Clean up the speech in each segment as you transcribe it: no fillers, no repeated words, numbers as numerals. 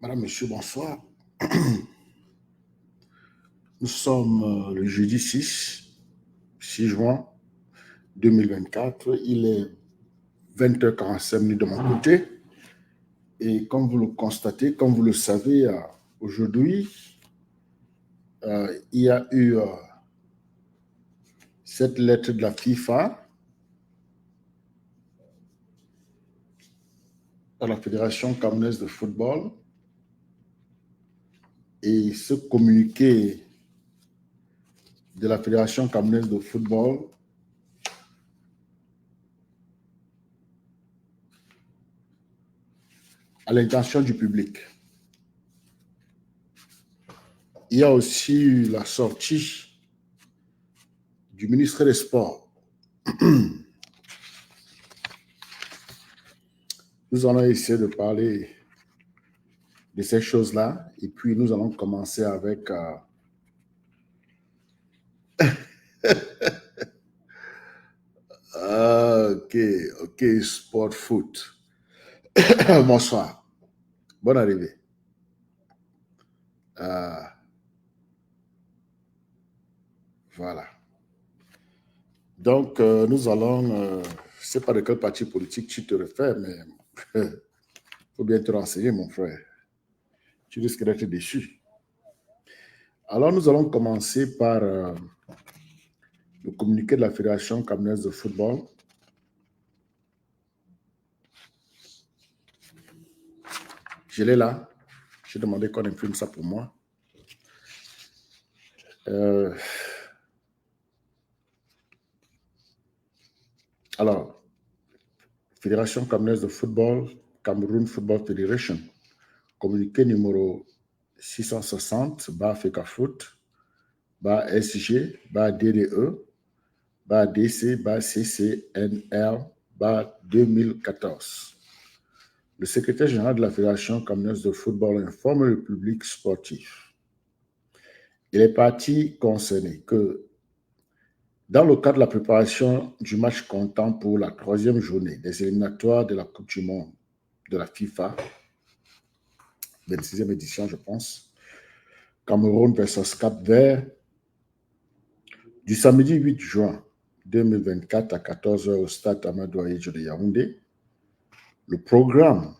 Madame, Monsieur, bonsoir. Nous sommes le jeudi 6 juin 2024. Il est 20h45 de mon côté. Et comme vous le constatez, comme vous le savez, aujourd'hui, il y a eu cette lettre de la FIFA à la Fédération camerounaise de football. Et ce communiqué de la Fédération camerounaise de football à l'intention du public. Il y a aussi eu la sortie du ministre des Sports. Nous allons essayer de parler de ces choses-là et puis nous allons commencer avec ok, sport foot. Bonsoir, bonne arrivée. Voilà. Donc, nous allons, je ne sais pas de quel parti politique tu te réfères, mais il faut bien te renseigner, mon frère. Tu risques d'être déçu. Alors, nous allons commencer par le communiqué de la Fédération camerounaise de football. Je l'ai là. J'ai demandé qu'on imprime ça pour moi. Alors, Fédération camerounaise de football, Cameroun Football Federation, communiqué numéro 660, FECAFOOT, SG, DDE, DC, CCNR, 2014. Le secrétaire général de la Fédération camerounaise de football informe le public sportif et les parties concernées que dans le cadre de la préparation du match comptant pour la 3e journée des éliminatoires de la Coupe du Monde de la FIFA, 26e édition, je pense, Cameroun versus Cap-Vert, du samedi 8 juin 2024 à 14h au stade Amadou Ahidjo de Yaoundé, le programme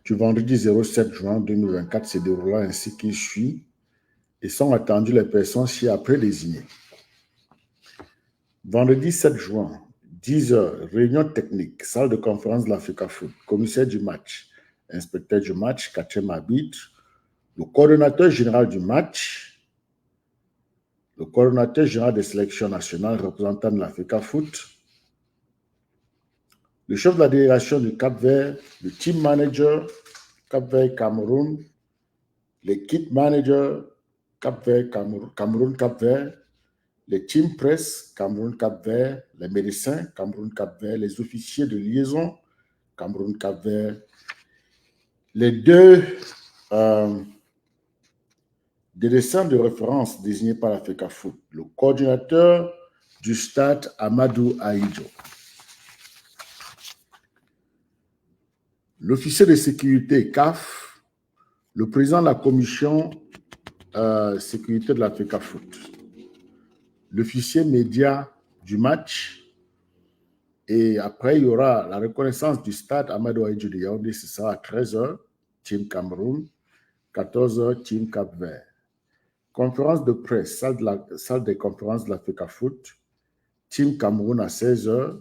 du vendredi 07 juin 2024 se déroulera ainsi qu'il suit et sont attendues les personnes ci-après désignées. Vendredi 7 juin, 10h, réunion technique, salle de conférence de la FECAFOOT, commissaire du match, inspecteur du match, 4e arbitre, le coordonnateur général du match, le coordonnateur général des sélections nationales, représentant de la FECAFOOT, le chef de la délégation du Cap-Vert, le team manager, Cap-Vert Cameroun, l'équipe manager, Cap-Vert Cameroun Cap-Vert, les team press, Cameroun Cap-Vert, les médecins, Cameroun Cap-Vert, les officiers de liaison, Cameroun Cap-Vert, les deux dessins de référence désignés par la FECAFOOT, le coordinateur du stade Amadou Ahidjo, l'officier de sécurité CAF, le président de la commission sécurité de la FECAFOOT, l'officier média du match, et après il y aura la reconnaissance du stade Amadou Ahidjo de Yaoundé, ce sera à 13h, Team Cameroun, 14h, Team Cap-Vert. Conférence de presse, salle des conférences de la FECAFOOT, Team Cameroun à 16h,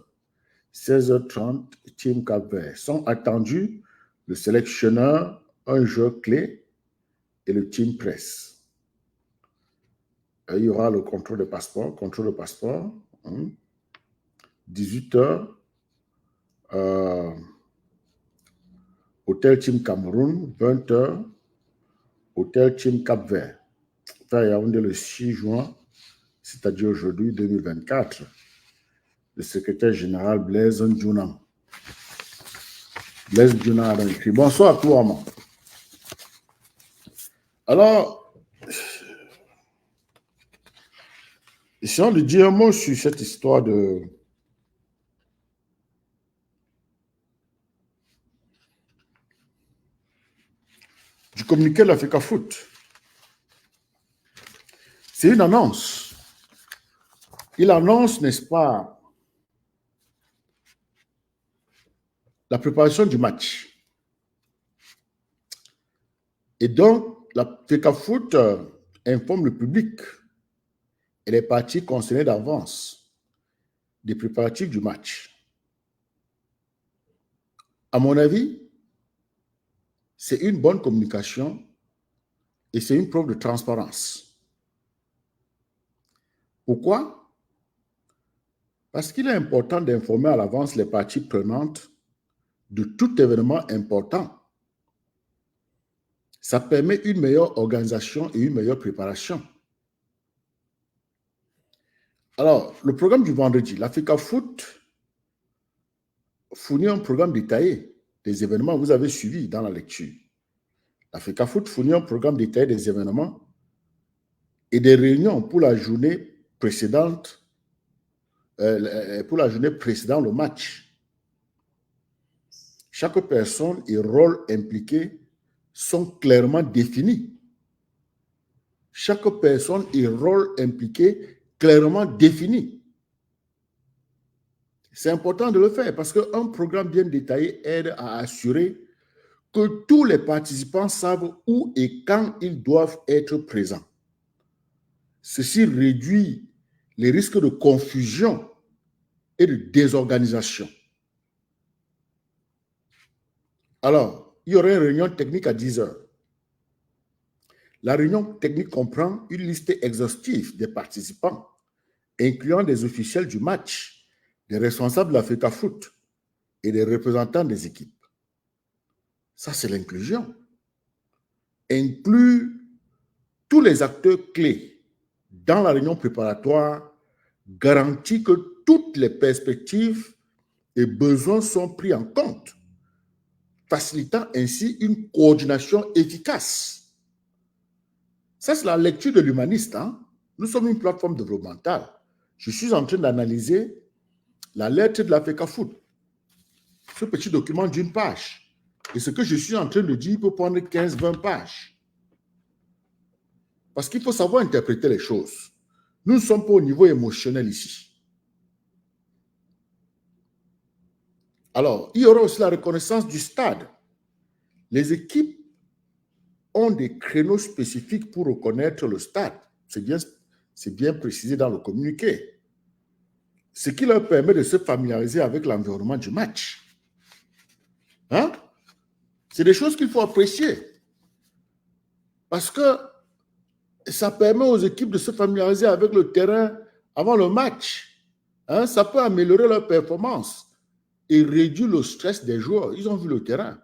16h30, Team Cap-Vert. Sont attendus le sélectionneur, un joueur clé et le team presse. Il y aura le contrôle de passeport, 18h, Hôtel Team Cameroun, 20h, Hôtel Team Cap-Vert. Yaoundé le 6 juin, c'est-à-dire aujourd'hui, 2024. Le secrétaire général Blaise Ndjouna. Blaise Ndjouna a écrit. Bonsoir à toi, maman. Alors, essayons de dire un mot sur cette histoire de communiqué de la FECAFOOT, c'est une annonce. Il annonce, n'est-ce pas, la préparation du match. Et donc, la FECAFOOT informe le public et les parties concernées d'avance des préparatifs du match. À mon avis, c'est une bonne communication et c'est une preuve de transparence. Pourquoi? Parce qu'il est important d'informer à l'avance les parties prenantes de tout événement important. Ça permet une meilleure organisation et une meilleure préparation. Alors, le programme du vendredi, la FECAFOOT fournit un programme détaillé des événements que vous avez suivis dans la lecture. La FECAFOOT fournit un programme détaillé des événements et des réunions pour la journée précédente, précédant le match. Chaque personne et rôle impliqué sont clairement définis. Chaque personne et rôle impliqué clairement définis. C'est important de le faire parce qu'un programme bien détaillé aide à assurer que tous les participants savent où et quand ils doivent être présents. Ceci réduit les risques de confusion et de désorganisation. Alors, il y aura une réunion technique à 10 heures. La réunion technique comprend une liste exhaustive des participants, incluant des officiels du match, des responsables de la FECAFOOT et des représentants des équipes. Ça, c'est l'inclusion. Inclure tous les acteurs clés dans la réunion préparatoire garantit que toutes les perspectives et besoins sont pris en compte, facilitant ainsi une coordination efficace. Ça, c'est la lecture de l'humaniste. Nous sommes une plateforme développementale. Je suis en train d'analyser la lettre de la FECAFOOT, ce petit document d'une page. Et ce que je suis en train de dire peut prendre 15-20 pages. Parce qu'il faut savoir interpréter les choses. Nous ne sommes pas au niveau émotionnel ici. Alors, il y aura aussi la reconnaissance du stade. Les équipes ont des créneaux spécifiques pour reconnaître le stade. C'est bien précisé dans le communiqué. Ce qui leur permet de se familiariser avec l'environnement du match. C'est des choses qu'il faut apprécier. Parce que ça permet aux équipes de se familiariser avec le terrain avant le match. Ça peut améliorer leur performance et réduire le stress des joueurs. Ils ont vu le terrain.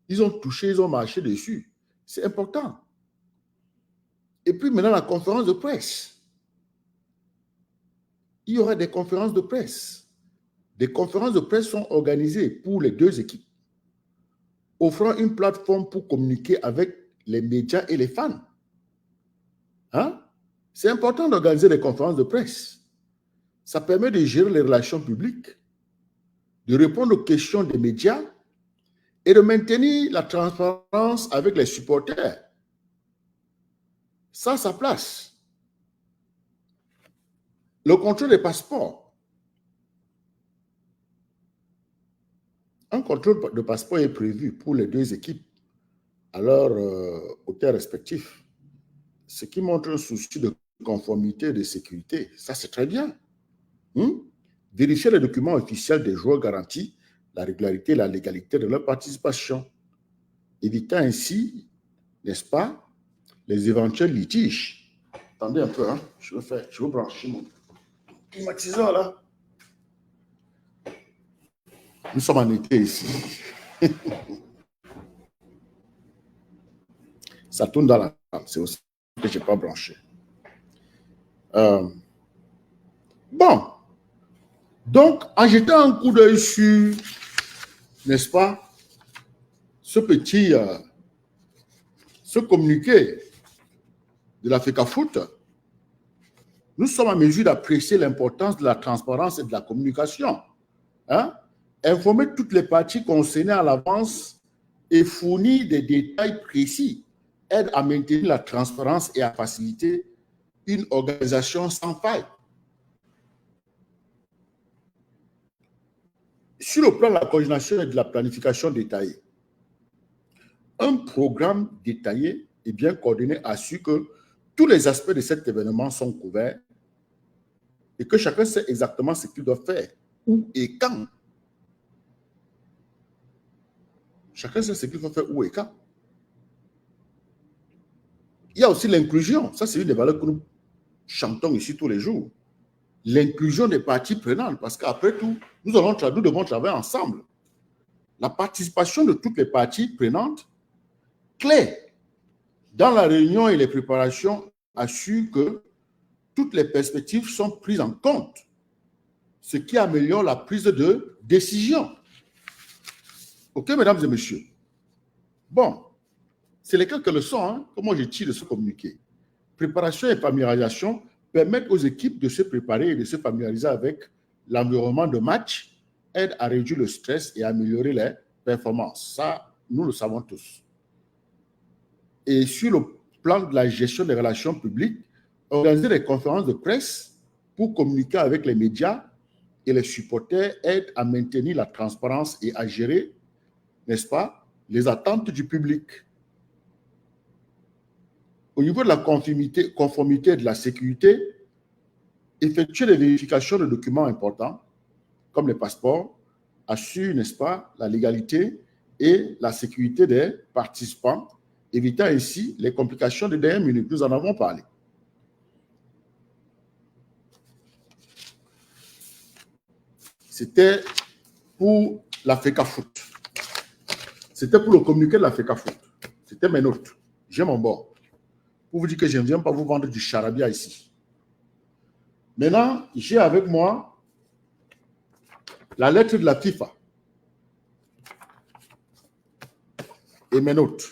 Ils ont touché, ils ont marché dessus. C'est important. Et puis maintenant, la conférence de presse. Il y aura des conférences de presse. Des conférences de presse sont organisées pour les deux équipes, offrant une plateforme pour communiquer avec les médias et les fans. C'est important d'organiser des conférences de presse. Ça permet de gérer les relations publiques, de répondre aux questions des médias et de maintenir la transparence avec les supporters. Ça a sa place. Le contrôle des passeports. Un contrôle de passeport est prévu pour les deux équipes à leur hôtel respectif, ce qui montre un souci de conformité et de sécurité. Ça, c'est très bien. Vérifier les documents officiels des joueurs garantit la régularité et la légalité de leur participation, évitant ainsi, n'est-ce pas, les éventuels litiges. Attendez un peu, je veux brancher mon climatiseur là. Nous sommes en été ici. Ça tourne dans la table, c'est aussi que je n'ai pas branché. Bon. Donc, en jetant un coup d'œil sur, n'est-ce pas, ce communiqué de la FECAFOOT, nous sommes en mesure d'apprécier l'importance de la transparence et de la communication. Informer toutes les parties concernées à l'avance et fournir des détails précis aide à maintenir la transparence et à faciliter une organisation sans faille. Sur le plan de la coordination et de la planification détaillée, un programme détaillé et bien coordonné assure que tous les aspects de cet événement sont couverts et que chacun sait exactement ce qu'il doit faire, où et quand. Chacun sait ce qu'il doit faire, où et quand. Il y a aussi l'inclusion. Ça, c'est une des valeurs que nous chantons ici tous les jours. L'inclusion des parties prenantes, parce qu'après tout, nous devons travailler ensemble. La participation de toutes les parties prenantes, clé dans la réunion et les préparations, assure que toutes les perspectives sont prises en compte, ce qui améliore la prise de décision. OK, mesdames et messieurs? Bon, c'est les quelques leçons que moi je tire de ce communiqué. Préparation et familiarisation permettent aux équipes de se préparer et de se familiariser avec l'environnement de match, aident à réduire le stress et à améliorer les performances. Ça, nous le savons tous. Et sur le plan de la gestion des relations publiques, organiser des conférences de presse pour communiquer avec les médias et les supporters aide à maintenir la transparence et à gérer, n'est-ce pas, les attentes du public. Au niveau de la conformité et de la sécurité, effectuer les vérifications de documents importants, comme les passeports, assure, n'est-ce pas, la légalité et la sécurité des participants, évitant ainsi les complications de dernière minute. Nous en avons parlé. C'était pour l'Africa Foot. C'était pour le communiqué de l'Africa Foot. C'était mes notes. J'ai mon bord. Pour vous dire que je ne viens pas vous vendre du charabia ici. Maintenant, j'ai avec moi la lettre de la FIFA et mes notes.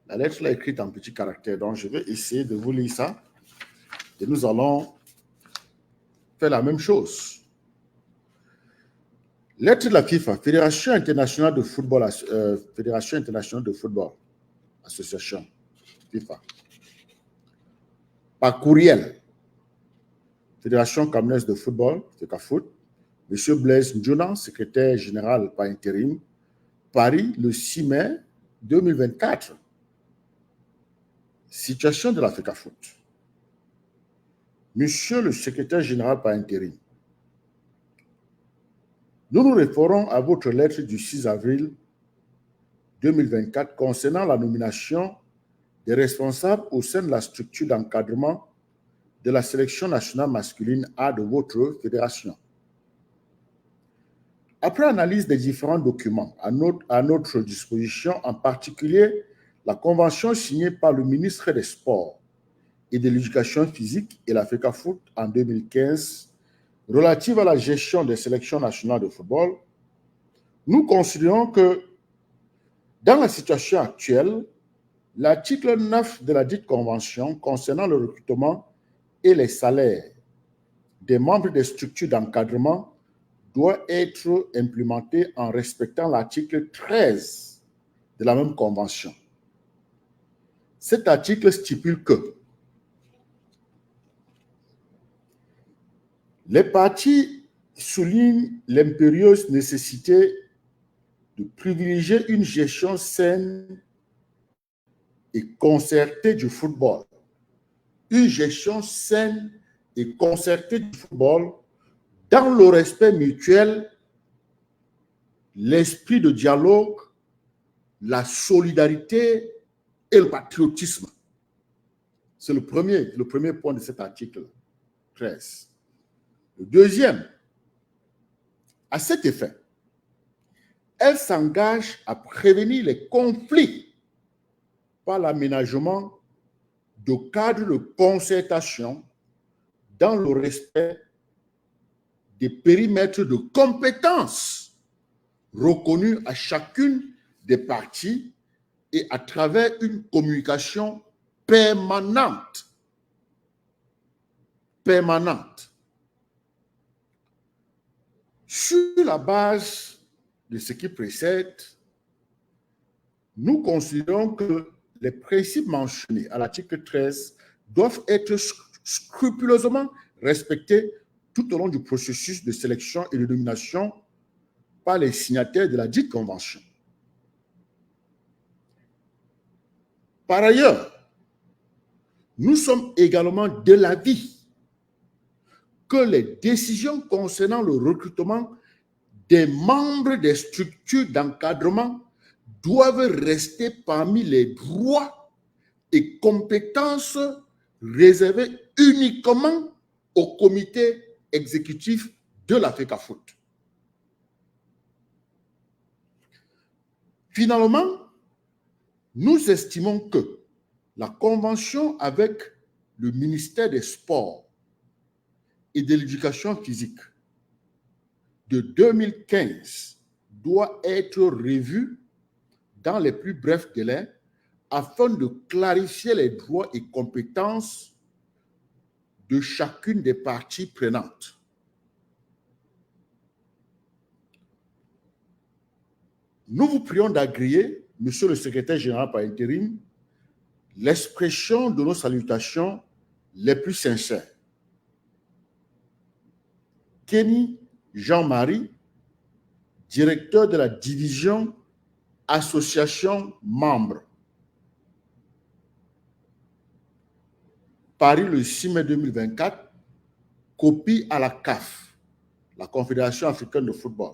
La lettre là est écrite en petits caractères, donc je vais essayer de vous lire ça. Et nous allons faire la même chose. Lettre de la FIFA, Fédération internationale de football, association FIFA. Par courriel, Fédération camerounaise de football, FECAFOOT, M. Blaise Ndjouna, secrétaire général par intérim, Paris, le 6 mai 2024. Situation de la FECAFOOT. Monsieur le secrétaire général par intérim, nous nous référons à votre lettre du 6 avril 2024 concernant la nomination des responsables au sein de la structure d'encadrement de la sélection nationale masculine A de votre fédération. Après analyse des différents documents à notre disposition, en particulier la convention signée par le ministre des Sports et de l'Éducation physique et la FECAFOOT en 2015 relative à la gestion des sélections nationales de football, nous considérons que dans la situation actuelle, l'article 9 de la dite convention concernant le recrutement et les salaires des membres des structures d'encadrement doit être implémenté en respectant l'article 13 de la même convention. Cet article stipule que les parties soulignent l'impérieuse nécessité de privilégier une gestion saine et concertée du football. Une gestion saine et concertée du football dans le respect mutuel, l'esprit de dialogue, la solidarité et le patriotisme. C'est le premier point de cet article 13. Le deuxième, à cet effet, elle s'engage à prévenir les conflits par l'aménagement de cadres de concertation dans le respect des périmètres de compétences reconnus à chacune des parties et à travers une communication permanente. Sur la base de ce qui précède, nous considérons que les principes mentionnés à l'article 13 doivent être scrupuleusement respectés tout au long du processus de sélection et de nomination par les signataires de la dite convention. Par ailleurs, nous sommes également de l'avis que les décisions concernant le recrutement des membres des structures d'encadrement doivent rester parmi les droits et compétences réservées uniquement au comité exécutif de la FECAFOOT. Finalement, nous estimons que la convention avec le ministère des Sports et de l'Éducation physique de 2015 doit être revue dans les plus brefs délais afin de clarifier les droits et compétences de chacune des parties prenantes. Nous vous prions d'agréer, Monsieur le secrétaire général par intérim, l'expression de nos salutations les plus sincères. Kenny Jean-Marie, directeur de la division Association membres. Paris le 6 mai 2024, copie à la CAF, la Confédération africaine de football.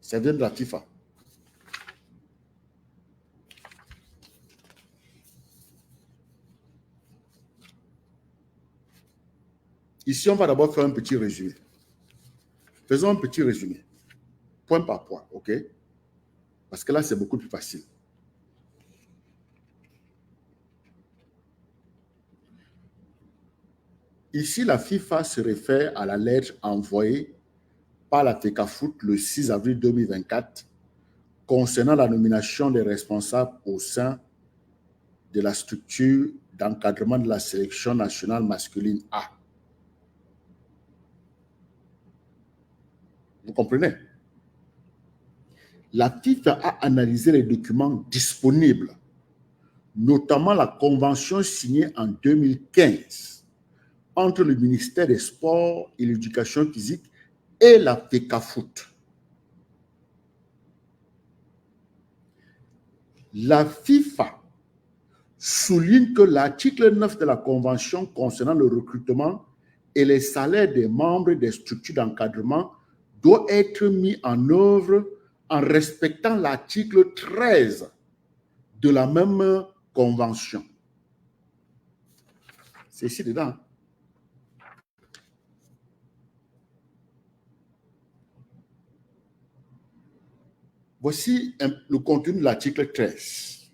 Ça vient de la FIFA. Ici, on va d'abord faire un petit résumé. Faisons un petit résumé, point par point, OK? Parce que là, c'est beaucoup plus facile. Ici, la FIFA se réfère à la lettre envoyée par la FECAFOOT le 6 avril 2024 concernant la nomination des responsables au sein de la structure d'encadrement de la sélection nationale masculine A. Vous comprenez? La FIFA a analysé les documents disponibles, notamment la convention signée en 2015 entre le ministère des Sports et l'Éducation physique et la FECAFOOT. La FIFA souligne que l'article 9 de la Convention concernant le recrutement et les salaires des membres des structures d'encadrement doit être mis en œuvre en respectant l'article 13 de la même Convention. C'est ici dedans. Voici le contenu de l'article 13.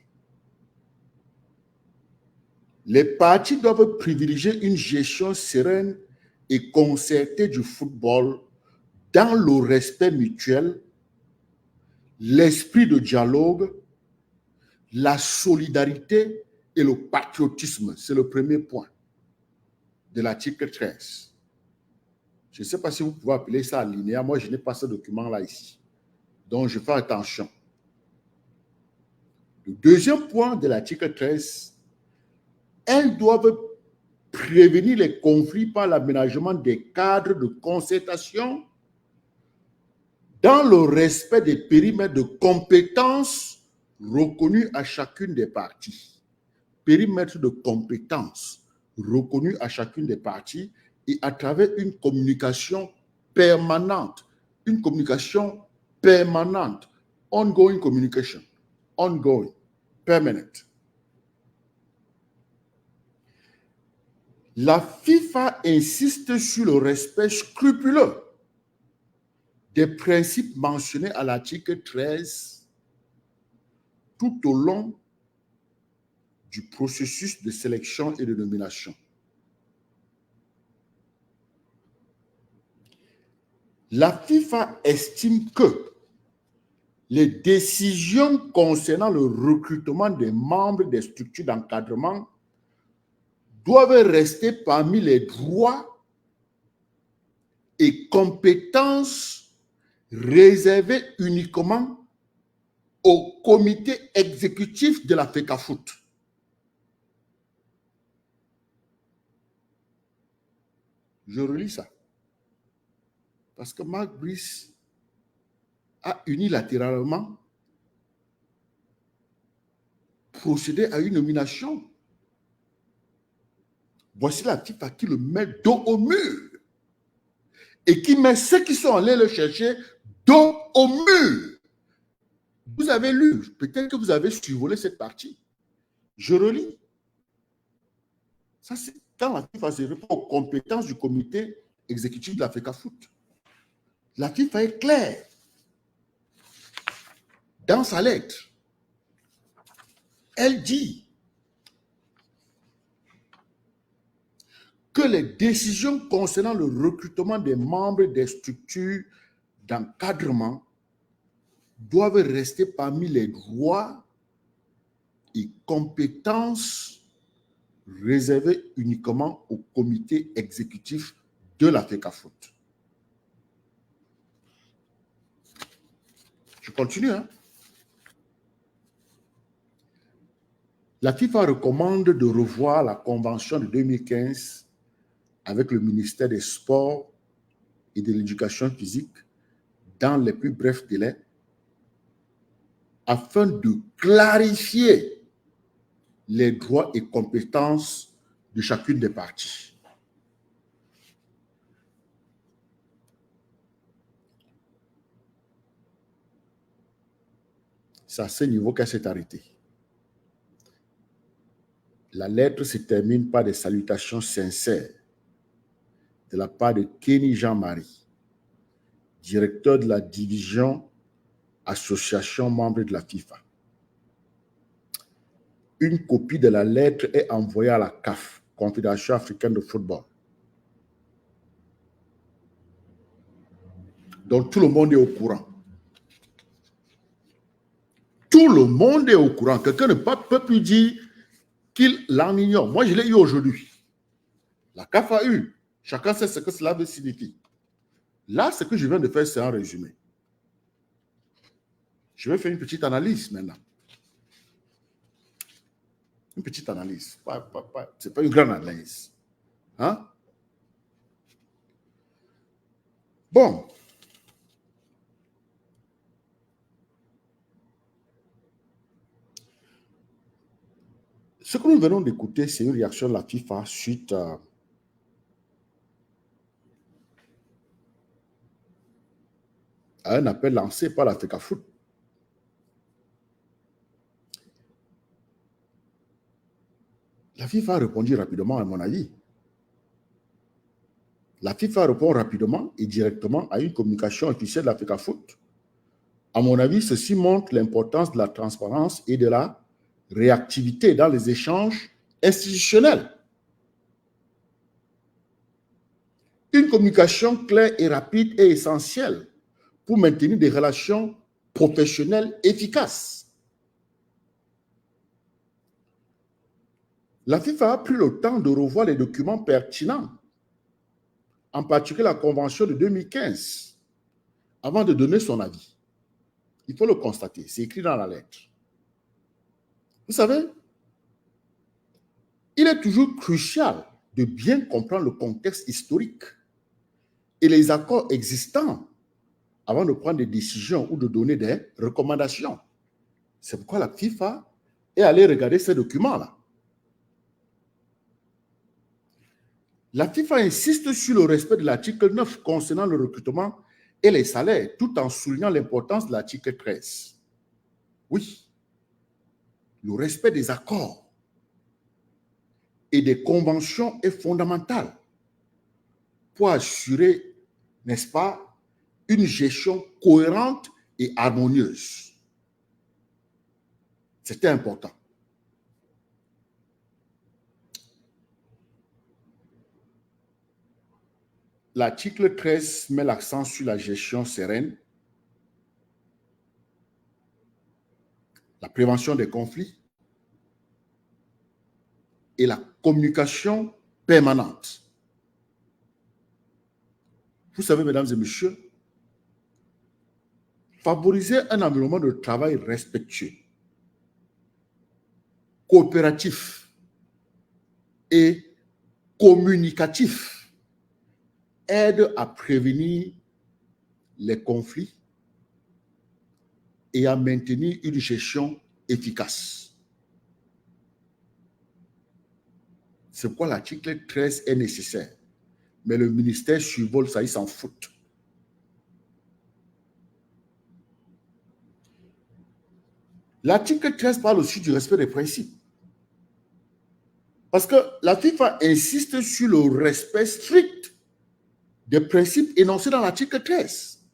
Les parties doivent privilégier une gestion sereine et concertée du football dans le respect mutuel, l'esprit de dialogue, la solidarité et le patriotisme. C'est le premier point de l'article 13. Je ne sais pas si vous pouvez appeler ça alinéa. Moi, je n'ai pas ce document-là ici. Donc, je fais attention. Le deuxième point de l'article 13, elles doivent prévenir les conflits par l'aménagement des cadres de concertation dans le respect des périmètres de compétences reconnus à chacune des parties. Périmètre de compétences reconnus à chacune des parties et à travers une communication permanente. Une communication permanente. Ongoing communication. Ongoing. Permanent. La FIFA insiste sur le respect scrupuleux des principes mentionnés à l'article 13 tout au long du processus de sélection et de nomination. La FIFA estime que les décisions concernant le recrutement des membres des structures d'encadrement doivent rester parmi les droits et compétences réservés uniquement au comité exécutif de la FECAFOOT. Je relis ça. Parce que Marc Brice a unilatéralement procédé à une nomination. Voici la FIFA qui le met dos au mur et qui met ceux qui sont allés le chercher dos au mur. Vous avez lu, peut-être que vous avez survolé cette partie. Je relis. Ça, c'est quand la FIFA se répond aux compétences du comité exécutif de la FECAFOOT. La FIFA est claire dans sa lettre. Elle dit que les décisions concernant le recrutement des membres des structures d'encadrement doivent rester parmi les droits et compétences réservées uniquement au comité exécutif de la FECAFOOT. Je continue. La FIFA recommande de revoir la convention de 2015 avec le ministère des Sports et de l'Éducation physique dans les plus brefs délais afin de clarifier les droits et compétences de chacune des parties. C'est à ce niveau qu'elle s'est arrêtée. La lettre se termine par des salutations sincères de la part de Kenny Jean-Marie, directeur de la division association membre de la FIFA. Une copie de la lettre est envoyée à la CAF, Confédération africaine de football. Donc tout le monde est au courant. Tout le monde est au courant. Quelqu'un ne peut plus dire qu'il l'en ignore. Moi, je l'ai eu aujourd'hui. La CAF a eu. Chacun sait ce que cela veut signifier. Là, ce que je viens de faire, c'est un résumé. Je vais faire une petite analyse maintenant. Une petite analyse. Ce n'est pas une grande analyse. Hein? Bon. Ce que nous venons d'écouter, c'est une réaction de la FIFA suite à un appel lancé par la FECAFOOT. La FIFA a répondu rapidement, à mon avis. La FIFA répond rapidement et directement à une communication officielle de la FECAFOOT. À mon avis, ceci montre l'importance de la transparence et de la réactivité dans les échanges institutionnels. Une communication claire et rapide est essentielle pour maintenir des relations professionnelles efficaces. La FIFA a pris le temps de revoir les documents pertinents, en particulier la convention de 2015, avant de donner son avis. Il faut le constater, c'est écrit dans la lettre. Vous savez, il est toujours crucial de bien comprendre le contexte historique et les accords existants avant de prendre des décisions ou de donner des recommandations. C'est pourquoi la FIFA est allée regarder ces documents-là. La FIFA insiste sur le respect de l'article 9 concernant le recrutement et les salaires, tout en soulignant l'importance de l'article 13. Oui, le respect des accords et des conventions est fondamental pour assurer, n'est-ce pas, une gestion cohérente et harmonieuse. C'était important. L'article 13 met l'accent sur la gestion sereine, la prévention des conflits et la communication permanente. Vous savez, mesdames et messieurs, favoriser un environnement de travail respectueux, coopératif et communicatif aide à prévenir les conflits et à maintenir une gestion efficace. C'est pourquoi l'article 13 est nécessaire. Mais le ministère survole ça, il s'en fout. L'article 13 parle aussi du respect des principes. Parce que la FIFA insiste sur le respect strict des principes énoncés dans l'article 13.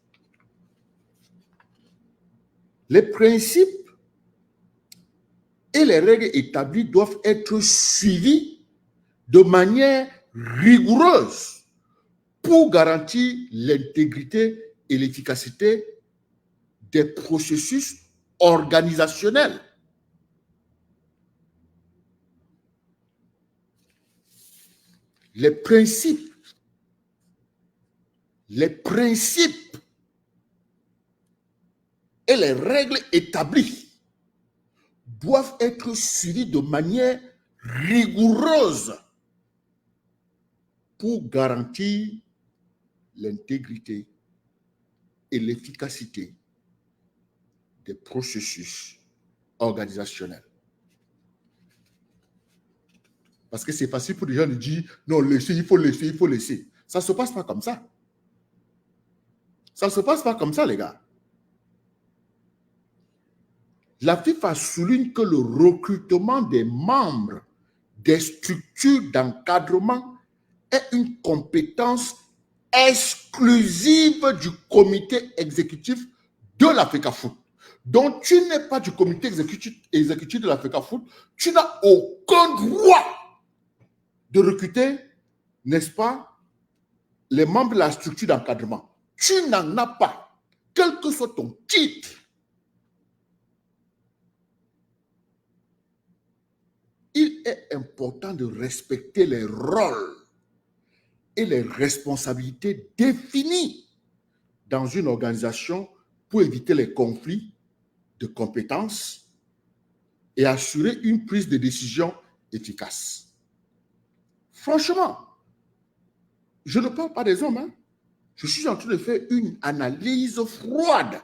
Les principes et les règles établies doivent être suivis de manière rigoureuse pour garantir l'intégrité et l'efficacité des processus organisationnels. Les principes et les règles établies doivent être suivis de manière rigoureuse pour garantir l'intégrité et l'efficacité des processus organisationnels. Parce que c'est facile pour les gens de dire non, laissez, il faut laisser, il faut laisser. Ça ne se passe pas comme ça. Ça ne se passe pas comme ça, les gars. La FIFA souligne que le recrutement des membres des structures d'encadrement est une compétence exclusive du comité exécutif de la FECAFOOT. Donc, tu n'es pas du comité exécutif de la FECAFOOT, tu n'as aucun droit de recruter, n'est-ce pas, les membres de la structure d'encadrement. Tu n'en as pas, quel que soit ton titre. Il est important de respecter les rôles et les responsabilités définies dans une organisation pour éviter les conflits de compétences et assurer une prise de décision efficace. Franchement, je ne parle pas des hommes, hein. Je suis en train de faire une analyse froide.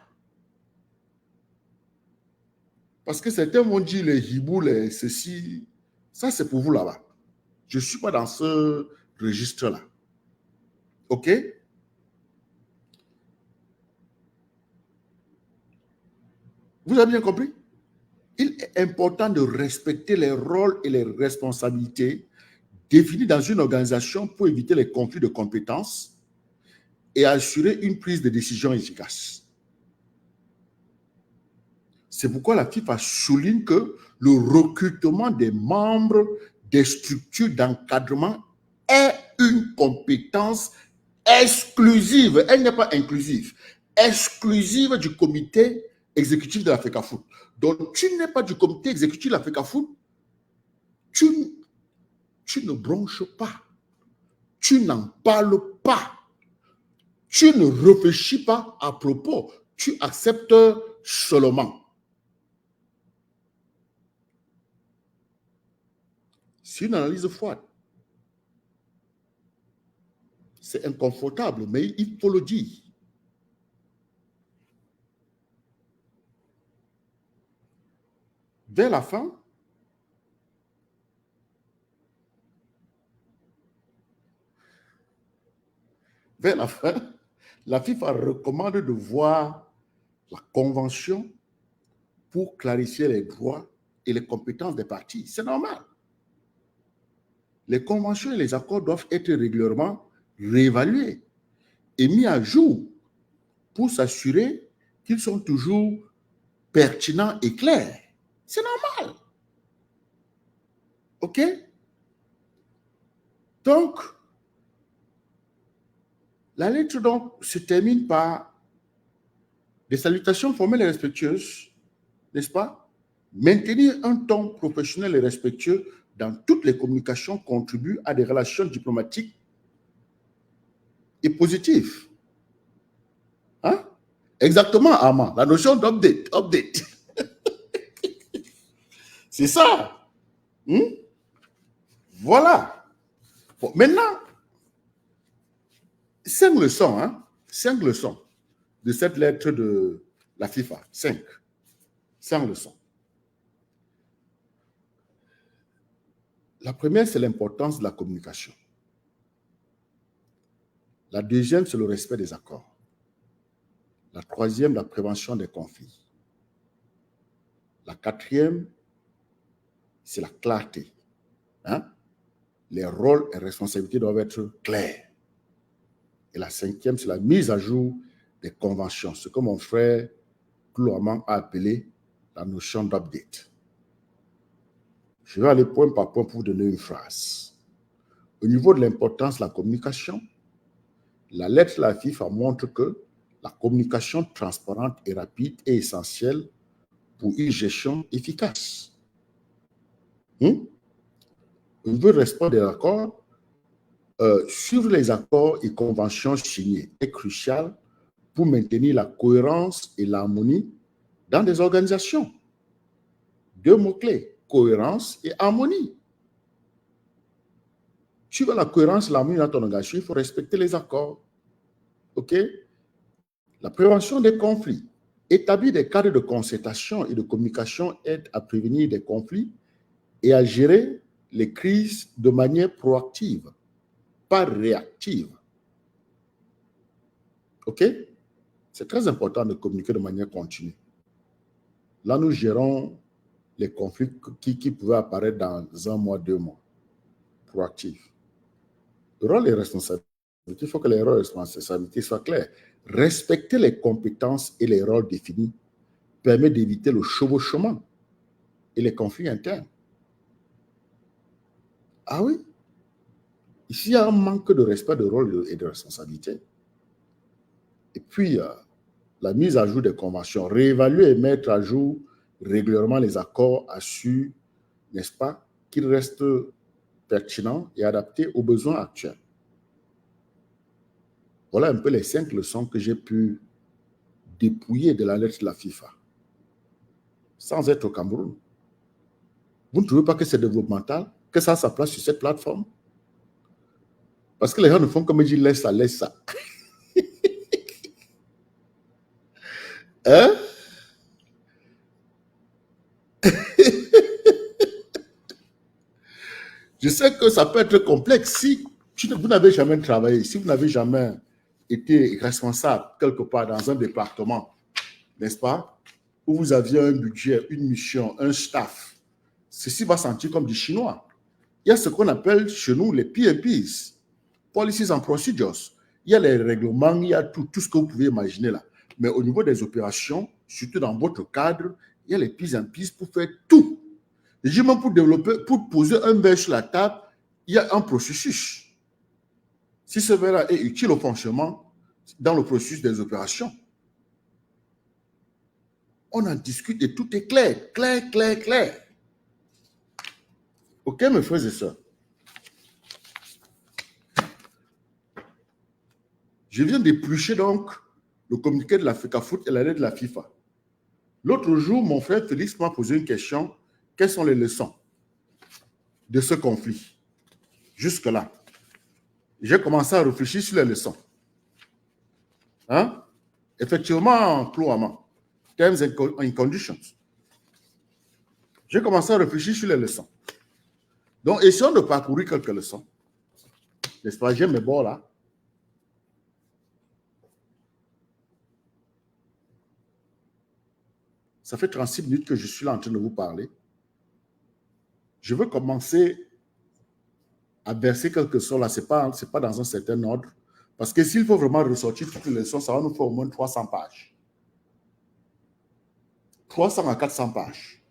Parce que certains vont dire les hiboux, les ceci, ça c'est pour vous là-bas. Je ne suis pas dans ce registre-là. OK? Vous avez bien compris? Il est important de respecter les rôles et les responsabilités définis dans une organisation pour éviter les conflits de compétences et assurer une prise de décision efficace. C'est pourquoi la FIFA souligne que le recrutement des membres des structures d'encadrement est une compétence exclusive, elle n'est pas inclusive, exclusive du comité exécutif de la FECAFOOT. Donc, tu n'es pas du comité exécutif de la FECAFOOT, tu ne bronches pas, tu n'en parles pas, tu ne réfléchis pas à propos, tu acceptes seulement. C'est une analyse froide. C'est inconfortable, mais il faut le dire. Vers la fin, la FIFA recommande de voir la convention pour clarifier les droits et les compétences des parties. C'est normal. Les conventions et les accords doivent être régulièrement réévalués et mis à jour pour s'assurer qu'ils sont toujours pertinents et clairs. C'est normal. OK? Donc, la lettre donc se termine par des salutations formelles et respectueuses, n'est-ce pas? Maintenir un ton professionnel et respectueux dans toutes les communications contribue à des relations diplomatiques et positives. Hein? Exactement, Armand. La notion d'update. Update. C'est ça. Voilà. Bon, maintenant, 5 leçons, hein? 5 leçons de cette lettre de la FIFA. 5 leçons. La première, c'est l'importance de la communication. La deuxième, c'est le respect des accords. La troisième, la prévention des conflits. La quatrième, c'est la clarté. Hein? Les rôles et responsabilités doivent être clairs. Et la cinquième, c'est la mise à jour des conventions, ce que mon frère Clouaman a appelé la notion d'update. Je vais aller point par point pour vous donner une phrase. Au niveau de l'importance de la communication, la lettre de la FIFA montre que la communication transparente et rapide est essentielle pour une gestion efficace. Au niveau du respect des accords, suivre les accords et conventions signés est crucial pour maintenir la cohérence et l'harmonie dans des organisations. 2 mots-clés, cohérence et harmonie. Tu veux la cohérence et l'harmonie dans ton organisation, il faut respecter les accords. OK? La prévention des conflits. Établir des cadres de concertation et de communication aide à prévenir des conflits et à gérer les crises de manière proactive, pas réactive. OK? C'est très important de communiquer de manière continue. Là, nous gérons les conflits qui pouvaient apparaître dans 1 mois, 2 mois. Proactif. Le rôle et responsabilité, il faut que les rôles et responsabilités soient clairs. Respecter les compétences et les rôles définis permet d'éviter le chevauchement et les conflits internes. Ah oui? Ici, il y a un manque de respect de rôle et de responsabilité. Et puis, la mise à jour des conventions, réévaluer et mettre à jour régulièrement les accords assure, n'est-ce pas, qu'ils restent pertinents et adaptés aux besoins actuels. Voilà un peu les 5 leçons que j'ai pu dépouiller de la lettre de la FIFA, sans être au Cameroun. Vous ne trouvez pas que c'est développemental, que ça a sa place sur cette plateforme? Parce que les gens ne font comme dire laisse ça, laisse ça. Hein? Je sais que ça peut être complexe si vous n'avez jamais travaillé, si vous n'avez jamais été responsable quelque part dans un département, n'est-ce pas, où vous aviez un budget, une mission, un staff. Ceci va sentir comme du chinois. Il y a ce qu'on appelle chez nous les PMPs, Policies and Procedures. Il y a les règlements, il y a tout ce que vous pouvez imaginer là. Mais au niveau des opérations, surtout dans votre cadre, il y a les P&Ps pour faire tout. Et même pour développer, pour poser un verre sur la table, il y a un processus. Si ce verre-là est utile au fonctionnement dans le processus des opérations, on en discute et tout est clair, clair, clair, clair. OK, mes frères et sœurs? Je viens d'éplucher donc le communiqué de la FECAFOOT et la lettre de la FIFA. L'autre jour, mon frère Félix m'a posé une question. Quelles sont les leçons de ce conflit? Jusque-là, j'ai commencé à réfléchir sur les leçons. Hein? Effectivement, Clouaman, terms and conditions. J'ai commencé à réfléchir sur les leçons. Donc, essayons de parcourir quelques leçons. N'est-ce pas? J'ai mes bords là. Ça fait 36 minutes que je suis là en train de vous parler. Je veux commencer à verser quelques leçons là. Ce n'est pas dans un certain ordre. Parce que s'il faut vraiment ressortir toutes les leçons, ça va nous faire au moins 300 pages. 300 à 400 pages.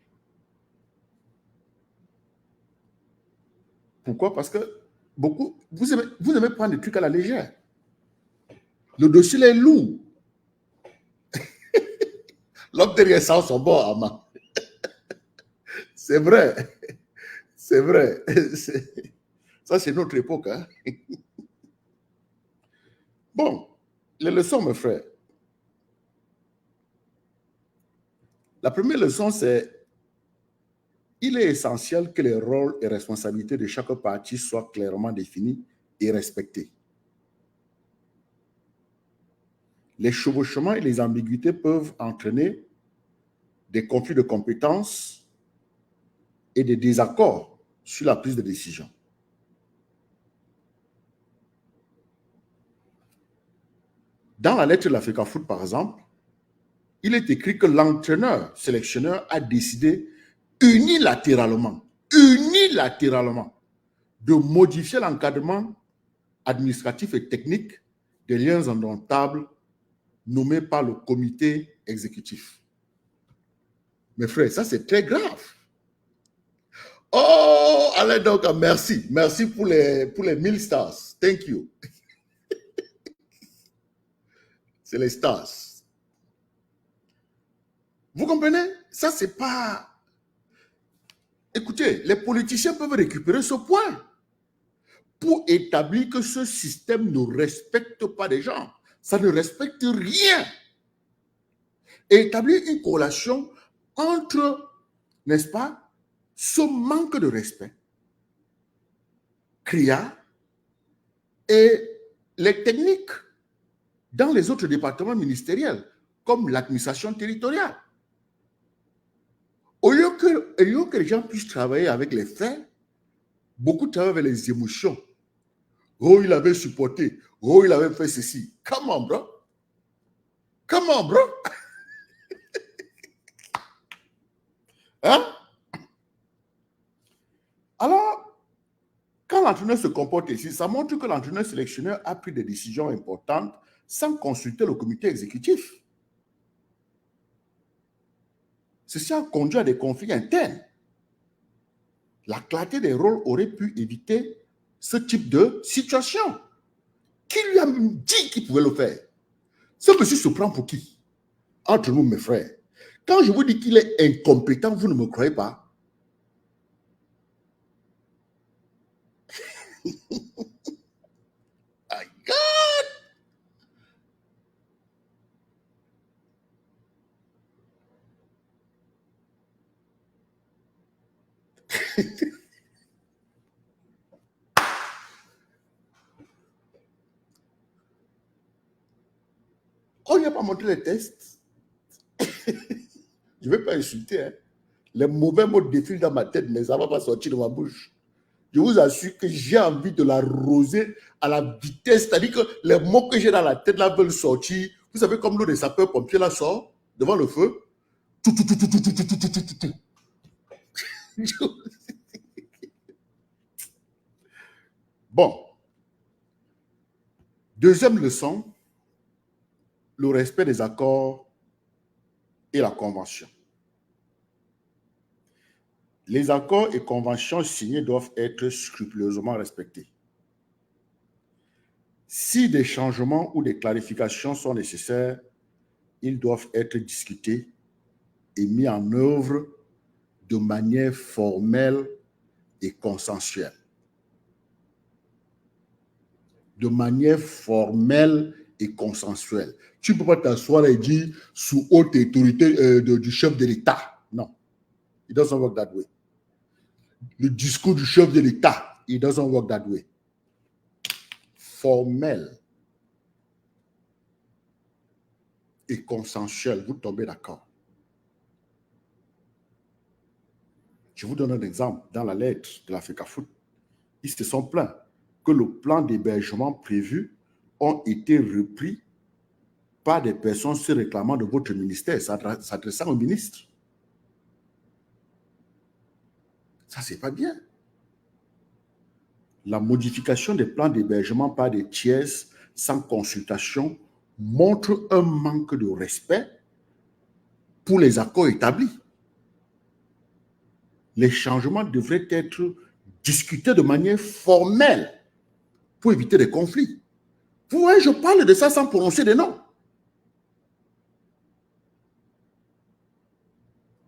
Pourquoi? Parce que beaucoup, vous aimez prendre des trucs à la légère. Le dossier est lourd. L'homme derrière ça, son bon amant. C'est vrai. C'est vrai. Ça, c'est notre époque. Hein? Bon, les leçons, mes frères. La première leçon, c'est il est essentiel que les rôles et responsabilités de chaque partie soient clairement définis et respectés. Les chevauchements et les ambiguïtés peuvent entraîner des conflits de compétences et des désaccords sur la prise de décision. Dans la lettre de l'Africa Foot, par exemple, il est écrit que l'entraîneur-sélectionneur a décidé unilatéralement, de modifier l'encadrement administratif et technique des liens indomptables nommés par le comité exécutif. Mes frères, ça c'est très grave. Oh, allez donc, merci. Merci pour les 1000 stars. Thank you. C'est les stars. Vous comprenez? Ça, c'est pas... Écoutez, les politiciens peuvent récupérer ce point pour établir que ce système ne respecte pas les gens. Ça ne respecte rien. Et établir une corrélation entre, n'est-ce pas, ce manque de respect, CRIA, et les techniques dans les autres départements ministériels, comme l'administration territoriale. Au lieu que les gens puissent travailler avec les faits, beaucoup travaillent avec les émotions. Oh, il avait supporté. Oh, il avait fait ceci. Come on, bro. Come on, bro. Hein? Alors, quand l'entraîneur se comporte ici, ça montre que l'entraîneur sélectionneur a pris des décisions importantes sans consulter le comité exécutif. Ceci a conduit à des conflits internes. La clarté des rôles aurait pu éviter ce type de situation. Qui lui a dit qu'il pouvait le faire? Ce monsieur se prend pour qui? Entre nous, mes frères. Quand je vous dis qu'il est incompétent, vous ne me croyez pas? My God! On n'a pas montré les tests. Je ne vais pas insulter. Hein. Les mauvais mots défilent dans ma tête, mais ça ne va pas sortir de ma bouche. Je vous assure que j'ai envie de l'arroser à la vitesse. C'est-à-dire que les mots que j'ai dans la tête là veulent sortir. Vous savez, comme l'eau des sapeurs-pompiers là sort devant le feu. Bon. Deuxième leçon, le respect des accords et la convention. Les accords et conventions signés doivent être scrupuleusement respectés. Si des changements ou des clarifications sont nécessaires, ils doivent être discutés et mis en œuvre de manière formelle et consensuelle. De manière formelle et consensuelle. Tu ne peux pas t'asseoir et dire sous haute autorité du chef de l'État. Non. It doesn't work that way. Le discours du chef de l'État, it doesn't work that way. Formel et consensuel, vous tombez d'accord. Je vous donne un exemple. Dans la lettre de l'Africa Foot, ils se sont plaints que le plan d'hébergement prévu ont été repris par des personnes se réclamant de votre ministère, s'adressant au ministre. Ça, c'est pas bien. La modification des plans d'hébergement par des tiers sans consultation montre un manque de respect pour les accords établis. Les changements devraient être discutés de manière formelle pour éviter des conflits. Vous voyez, je parle de ça sans prononcer des noms.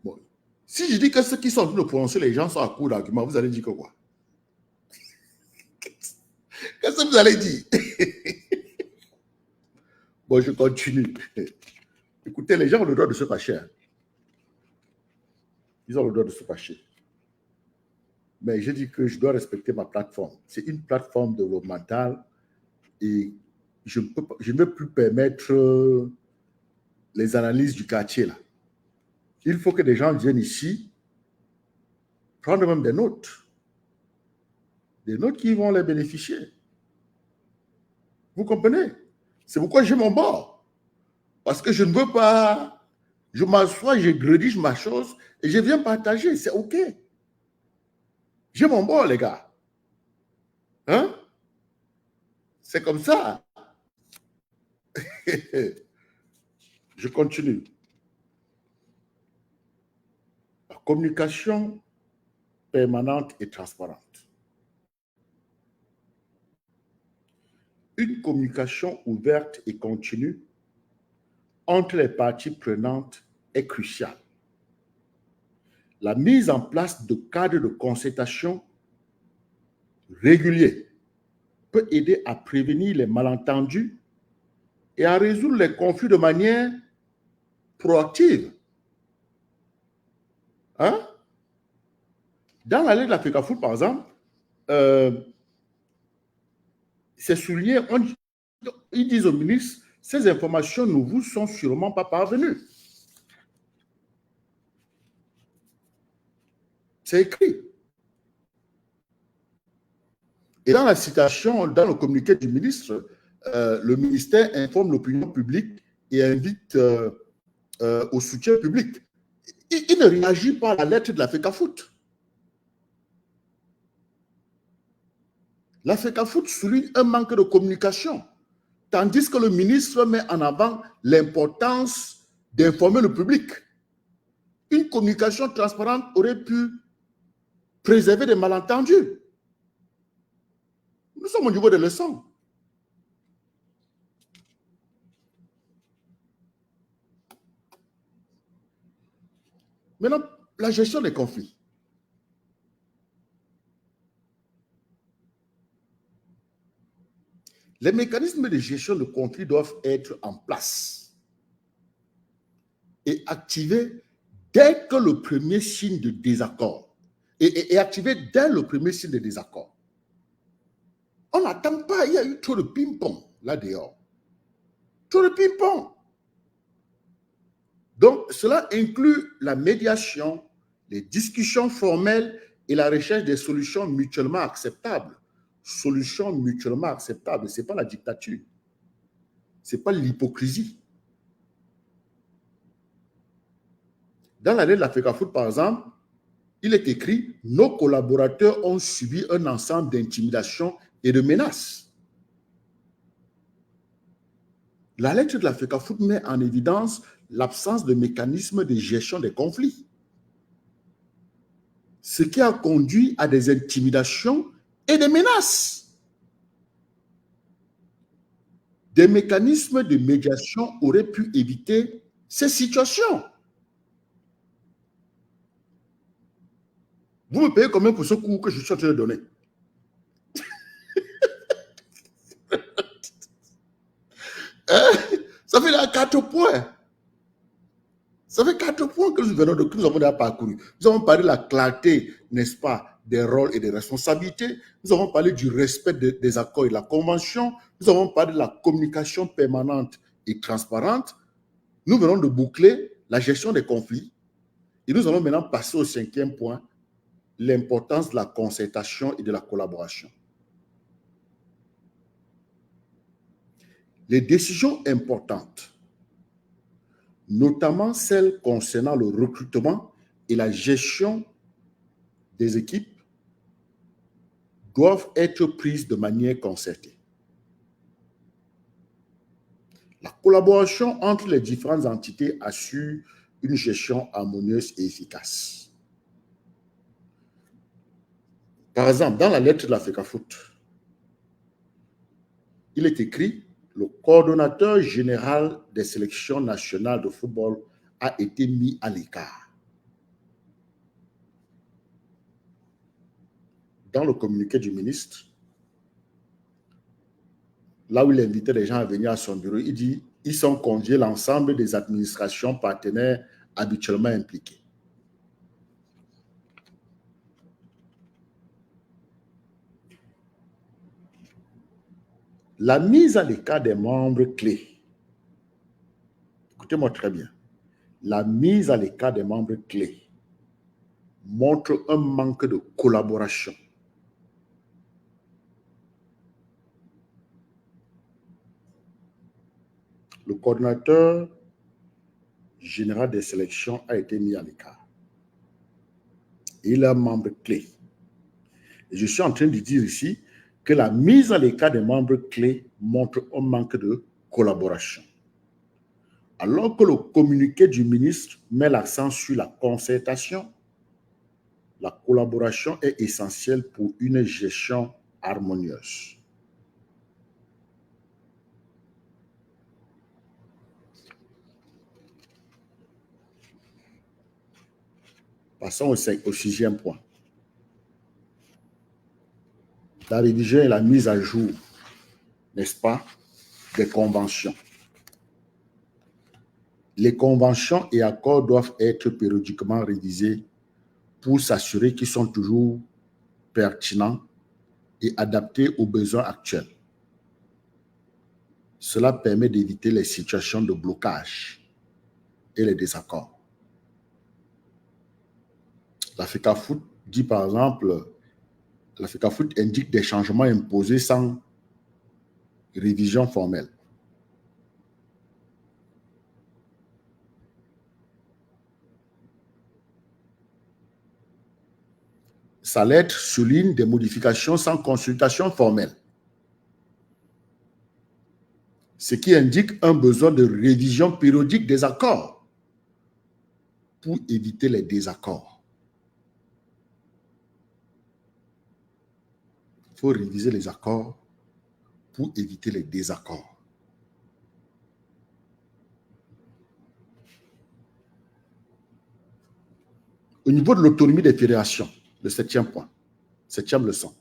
Bon. Si je dis que ceux qui sont en train de prononcer les gens sont à court d'arguments, vous allez dire que quoi? Qu'est-ce que vous allez dire? Bon, je continue. Écoutez, les gens ont le droit de se fâcher. Ils ont le droit de se fâcher. Mais j'ai dit que je dois respecter ma plateforme. C'est une plateforme développementale et je ne peux plus permettre les analyses du quartier là. Il faut que des gens viennent ici prendre même des notes qui vont les bénéficier. Vous comprenez? C'est pourquoi j'ai mon bord. Parce que je ne veux pas, je m'assois, je rédige ma chose et je viens partager. C'est OK. J'ai mon bord, les gars. Hein? C'est comme ça. Je continue. La communication permanente et transparente. Une communication ouverte et continue entre les parties prenantes est cruciale. La mise en place de cadres de concertation réguliers peut aider à prévenir les malentendus et à résoudre les conflits de manière proactive. Hein? Dans la lettre de la FECAFOOT, par exemple, c'est souligné, ils disent au ministre, ces informations ne vous sont sûrement pas parvenues. C'est écrit. Et dans la citation, dans le communiqué du ministre, le ministère informe l'opinion publique et invite au soutien public. Il ne réagit pas à la lettre de la FECAFOOT. La FECAFOOT souligne un manque de communication, tandis que le ministre met en avant l'importance d'informer le public. Une communication transparente aurait pu préserver des malentendus. Nous sommes au niveau des leçons. Maintenant, la gestion des conflits. Les mécanismes de gestion de conflits doivent être en place et activés dès que le premier signe de désaccord. Et activés dès le premier signe de désaccord. On n'attend pas, il y a eu trop de ping-pong là dehors. Trop de ping-pong. Donc, cela inclut la médiation, les discussions formelles et la recherche des solutions mutuellement acceptables. Solutions mutuellement acceptables, ce n'est pas la dictature. Ce n'est pas l'hypocrisie. Dans la lettre de la FECAFOOT, par exemple, il est écrit « Nos collaborateurs ont subi un ensemble d'intimidations et de menaces ». La lettre de la FECAFOOT met en évidence l'absence de mécanisme de gestion des conflits, ce qui a conduit à des intimidations et des menaces. Des mécanismes de médiation auraient pu éviter ces situations. Vous me payez combien pour ce cours que je suis en train de donner? Ça fait là 4 points. Ça fait 4 points que nous avons déjà parcouru. Nous avons parlé de la clarté, n'est-ce pas, des rôles et des responsabilités. Nous avons parlé du respect des accords et de la convention. Nous avons parlé de la communication permanente et transparente. Nous venons de boucler la gestion des conflits. Et nous allons maintenant passer au 5e point, l'importance de la concertation et de la collaboration. Les décisions importantes, notamment celles concernant le recrutement et la gestion des équipes, doivent être prises de manière concertée. La collaboration entre les différentes entités assure une gestion harmonieuse et efficace. Par exemple, dans la lettre de la FECAFOOT, il est écrit « Le coordonnateur général des sélections nationales de football a été mis à l'écart ». Dans le communiqué du ministre, là où il invitait les gens à venir à son bureau, il dit « Ils sont conviés l'ensemble des administrations partenaires habituellement impliquées ». La mise à l'écart des membres clés. Écoutez-moi très bien. La mise à l'écart des membres clés montre un manque de collaboration. Le coordinateur général des sélections a été mis à l'écart. Il est un membre clé. Et je suis en train de dire ici que la mise à l'écart des membres clés montre un manque de collaboration. Alors que le communiqué du ministre met l'accent sur la concertation, la collaboration est essentielle pour une gestion harmonieuse. Passons au 6e point. La révision et la mise à jour, n'est-ce pas, des conventions. Les conventions et accords doivent être périodiquement révisés pour s'assurer qu'ils sont toujours pertinents et adaptés aux besoins actuels. Cela permet d'éviter les situations de blocage et les désaccords. La FECAFOOT dit par exemple, la FECAFOOT indique des changements imposés sans révision formelle. Sa lettre souligne des modifications sans consultation formelle, ce qui indique un besoin de révision périodique des accords pour éviter les désaccords. Il faut réviser les accords pour éviter les désaccords. Au niveau de l'autonomie des fédérations, le 7e point, 7e leçon.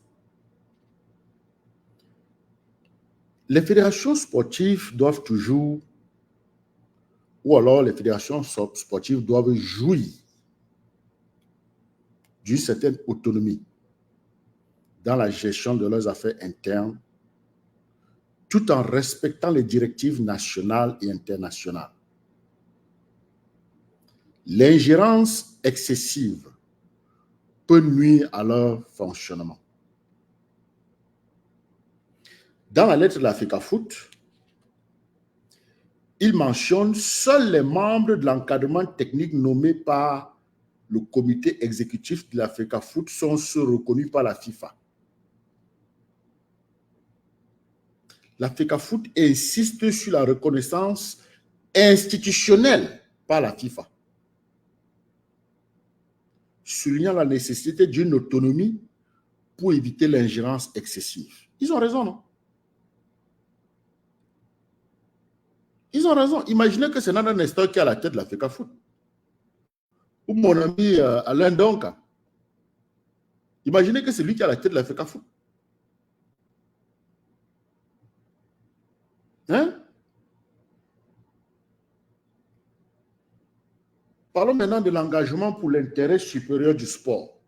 Les fédérations sportives doivent toujours, ou alors les fédérations sportives doivent jouir d'une certaine autonomie dans la gestion de leurs affaires internes, tout en respectant les directives nationales et internationales. L'ingérence excessive peut nuire à leur fonctionnement. Dans la lettre de la FECAFOOT, il mentionne seuls les membres de l'encadrement technique nommés par le comité exécutif de la FECAFOOT sont ceux reconnus par la FIFA. La FECAFOOT insiste sur la reconnaissance institutionnelle par la FIFA, soulignant la nécessité d'une autonomie pour éviter l'ingérence excessive. Ils ont raison, non? Ils ont raison. Imaginez que c'est Nana Nestor qui est à la tête de la FECAFOOT. Ou mon ami Alain Donka. Imaginez que c'est lui qui est à la tête de la FECAFOOT. Hein? Parlons maintenant de l'engagement pour l'intérêt supérieur du sport.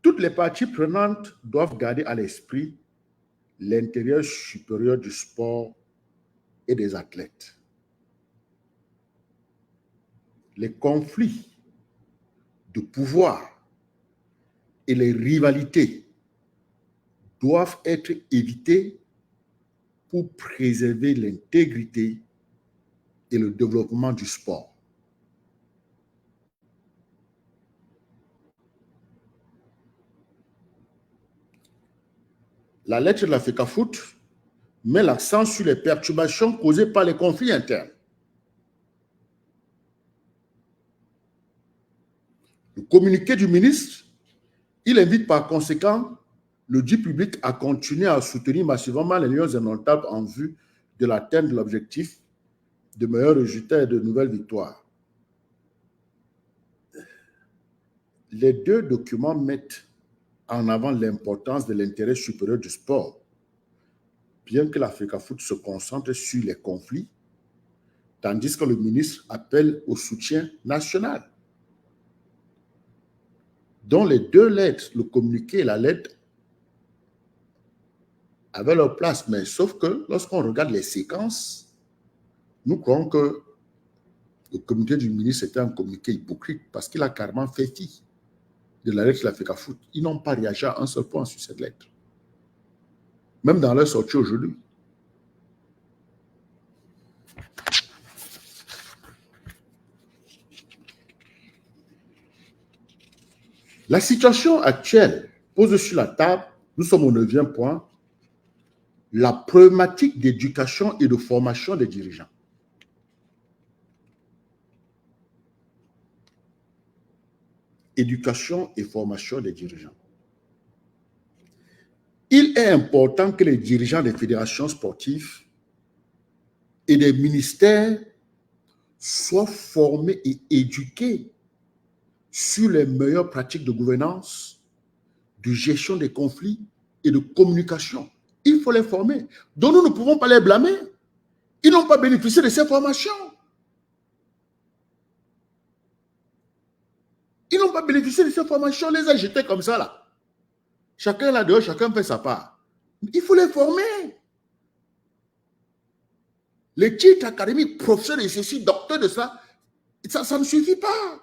Toutes les parties prenantes doivent garder à l'esprit l'intérêt supérieur du sport et des athlètes. Les conflits de pouvoir et les rivalités doivent être évités pour préserver l'intégrité et le développement du sport. La lettre de la FECAFOOT met l'accent sur les perturbations causées par les conflits internes. Le communiqué du ministre, il invite par conséquent le dit public à continuer à soutenir massivement les Lions indomptables en vue de l'atteinte de l'objectif de meilleurs résultats et de nouvelles victoires. Les deux documents mettent en avant l'importance de l'intérêt supérieur du sport, bien que la FECAFOOT se concentre sur les conflits, tandis que le ministre appelle au soutien national. Dans les deux lettres, le communiqué et la lettre, avaient leur place. Mais sauf que lorsqu'on regarde les séquences, nous croyons que le communiqué du ministre était un communiqué hypocrite parce qu'il a carrément fait fi de la lettre de la FECAFOOT. Ils n'ont pas réagi à un seul point sur cette lettre. Même dans leur sortie aujourd'hui. La situation actuelle pose sur la table, nous sommes au 9e point, la problématique d'éducation et de formation des dirigeants. Éducation et formation des dirigeants. Il est important que les dirigeants des fédérations sportives et des ministères soient formés et éduqués sur les meilleures pratiques de gouvernance, de gestion des conflits et de communication. Il faut les former. Donc nous ne pouvons pas les blâmer. Ils n'ont pas bénéficié de ces formations. Ils n'ont pas bénéficié de ces formations. Les a jetés comme ça là. Chacun là-dehors, chacun fait sa part. Il faut les former. Les titres académiques, professeur de ceci, docteur de ça, ça ne suffit pas.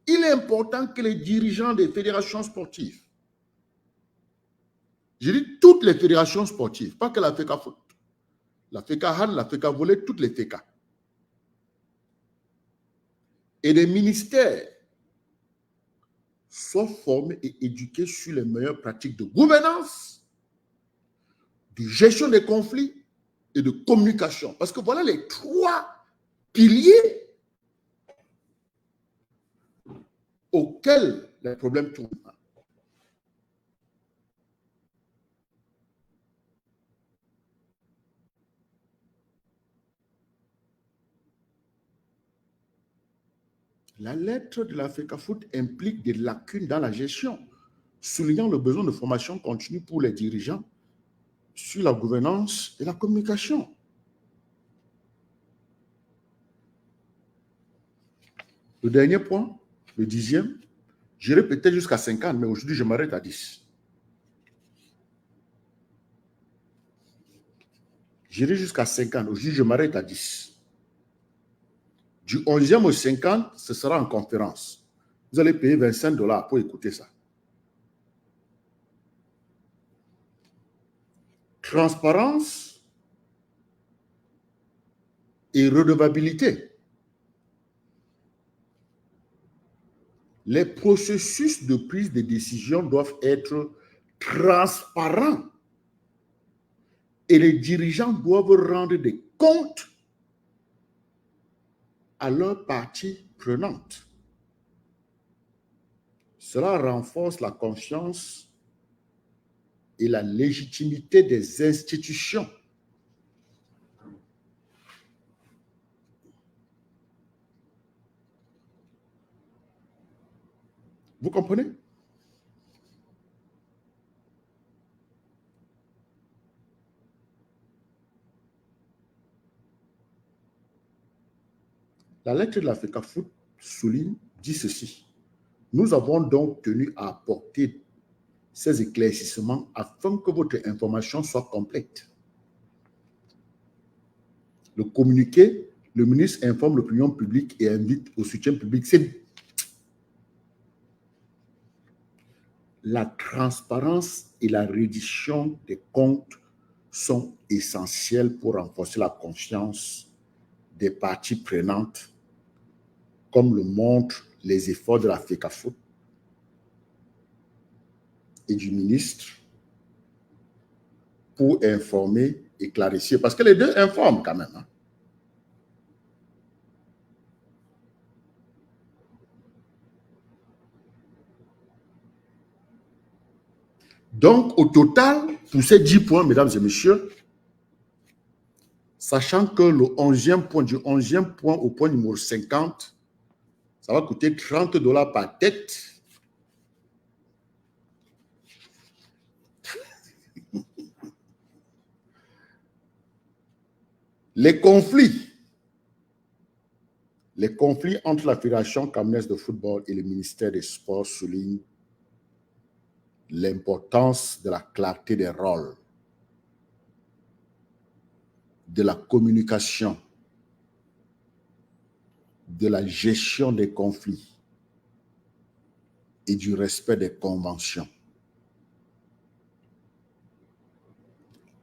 Il est important que les dirigeants des fédérations sportives, je dis toutes les fédérations sportives, pas que la FECAFOOT, la FECAHAN, la FECAVOLEY, toutes les FECA, et les ministères soient formés et éduqués sur les meilleures pratiques de gouvernance, de gestion des conflits et de communication. Parce que voilà les 3 piliers auxquels les problèmes tournent. La lettre de la FECAFOOT implique des lacunes dans la gestion, soulignant le besoin de formation continue pour les dirigeants sur la gouvernance et la communication. Le dernier point, le 10e, j'irai peut-être jusqu'à 50, mais aujourd'hui, je m'arrête à 10. J'irai jusqu'à 50, aujourd'hui, je m'arrête à 10. Du 11e au 50, ce sera en conférence. Vous allez payer $25 pour écouter ça. Transparence et redevabilité. Les processus de prise de décision doivent être transparents et les dirigeants doivent rendre des comptes à leurs parties prenantes. Cela renforce la confiance et la légitimité des institutions. Vous comprenez? La lettre de la FECAFOOT dit ceci. Nous avons donc tenu à apporter ces éclaircissements afin que votre information soit complète. Le communiqué, le ministre informe l'opinion publique et invite au soutien public. La transparence et la reddition des comptes sont essentielles pour renforcer la confiance des parties prenantes, comme le montrent les efforts de la FECAFOOT et du ministre pour informer et clarifier. Parce que les deux informent quand même. Donc, au total, pour ces 10 points, mesdames et messieurs, sachant que le 11e point, du 11e point au point numéro 50, ça va coûter $30 par tête. Les conflits entre la Fédération camerounaise de football et le ministère des Sports soulignent l'importance de la clarté des rôles, de la communication, de la gestion des conflits et du respect des conventions.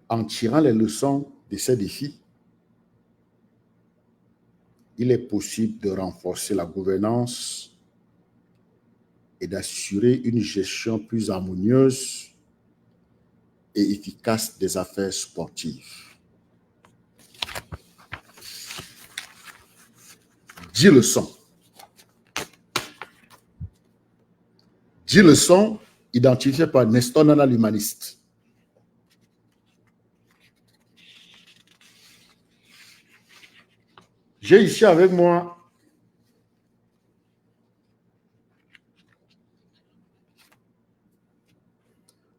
En tirant les leçons de ces défis, il est possible de renforcer la gouvernance et d'assurer une gestion plus harmonieuse et efficace des affaires sportives. 10 leçons. 10 leçons identifiées par Nestor Nana l'humaniste. J'ai ici avec moi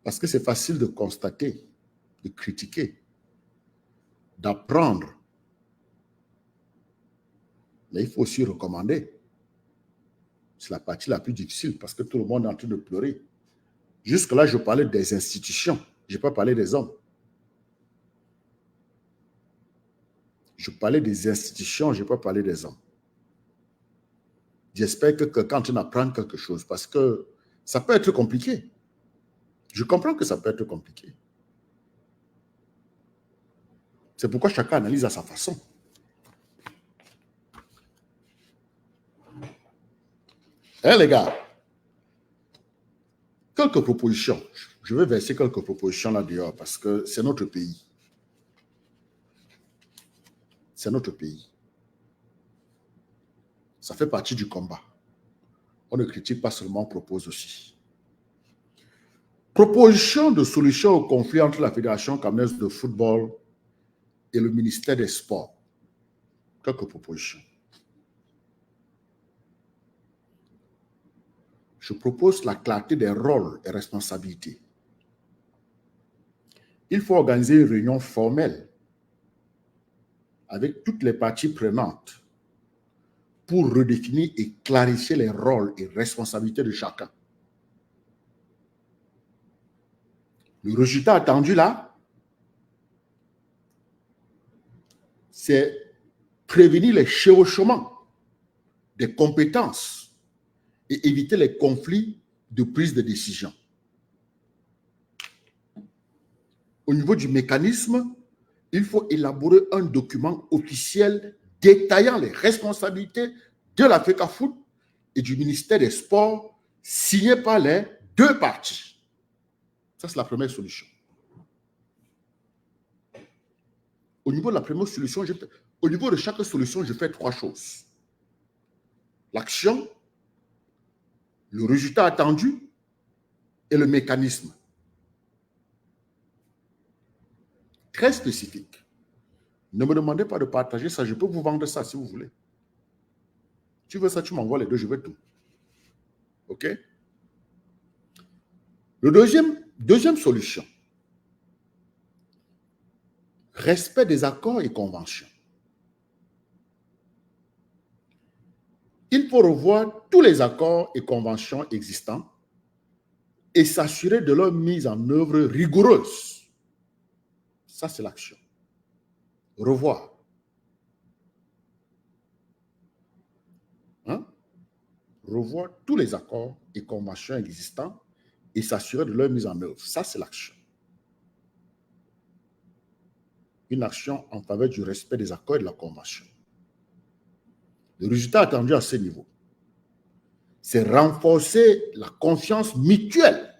parce que c'est facile de constater, de critiquer, d'apprendre. Mais il faut aussi recommander. C'est la partie la plus difficile parce que tout le monde est en train de pleurer. Jusque-là, je parlais des institutions. Je n'ai pas parlé des hommes. Je parlais des institutions, je n'ai pas parlé des hommes. J'espère que quelqu'un est en train d'apprendre quelque chose parce que ça peut être compliqué. Je comprends que ça peut être compliqué. C'est pourquoi chacun analyse à sa façon. Hein, les gars? Quelques propositions. Je vais verser quelques propositions là dehors parce que c'est notre pays. C'est notre pays. Ça fait partie du combat. On ne critique pas seulement, on propose aussi. Proposition de solution au conflit entre la Fédération camerounaise de football et le ministère des Sports. Quelques propositions. Je propose la clarté des rôles et responsabilités. Il faut organiser une réunion formelle avec toutes les parties prenantes pour redéfinir et clarifier les rôles et responsabilités de chacun. Le résultat attendu là, c'est prévenir les chevauchements des compétences et éviter les conflits de prise de décision. Au niveau du mécanisme, il faut élaborer un document officiel détaillant les responsabilités de la FECAFOOT et du ministère des Sports signé par les deux parties. Ça, c'est la première solution. Au niveau de la première solution, au niveau de chaque solution, je fais 3 choses. L'action, le résultat attendu et le mécanisme. Très spécifique. Ne me demandez pas de partager ça, je peux vous vendre ça si vous voulez. Tu veux ça, tu m'envoies les deux, je veux tout. OK? Le deuxième solution. Respect des accords et conventions. Il faut revoir tous les accords et conventions existants et s'assurer de leur mise en œuvre rigoureuse. Ça, c'est l'action. Revoir. Hein? Revoir tous les accords et conventions existants et s'assurer de leur mise en œuvre. Ça, c'est l'action. Une action en faveur du respect des accords et de la convention. Le résultat attendu à ce niveau, c'est renforcer la confiance mutuelle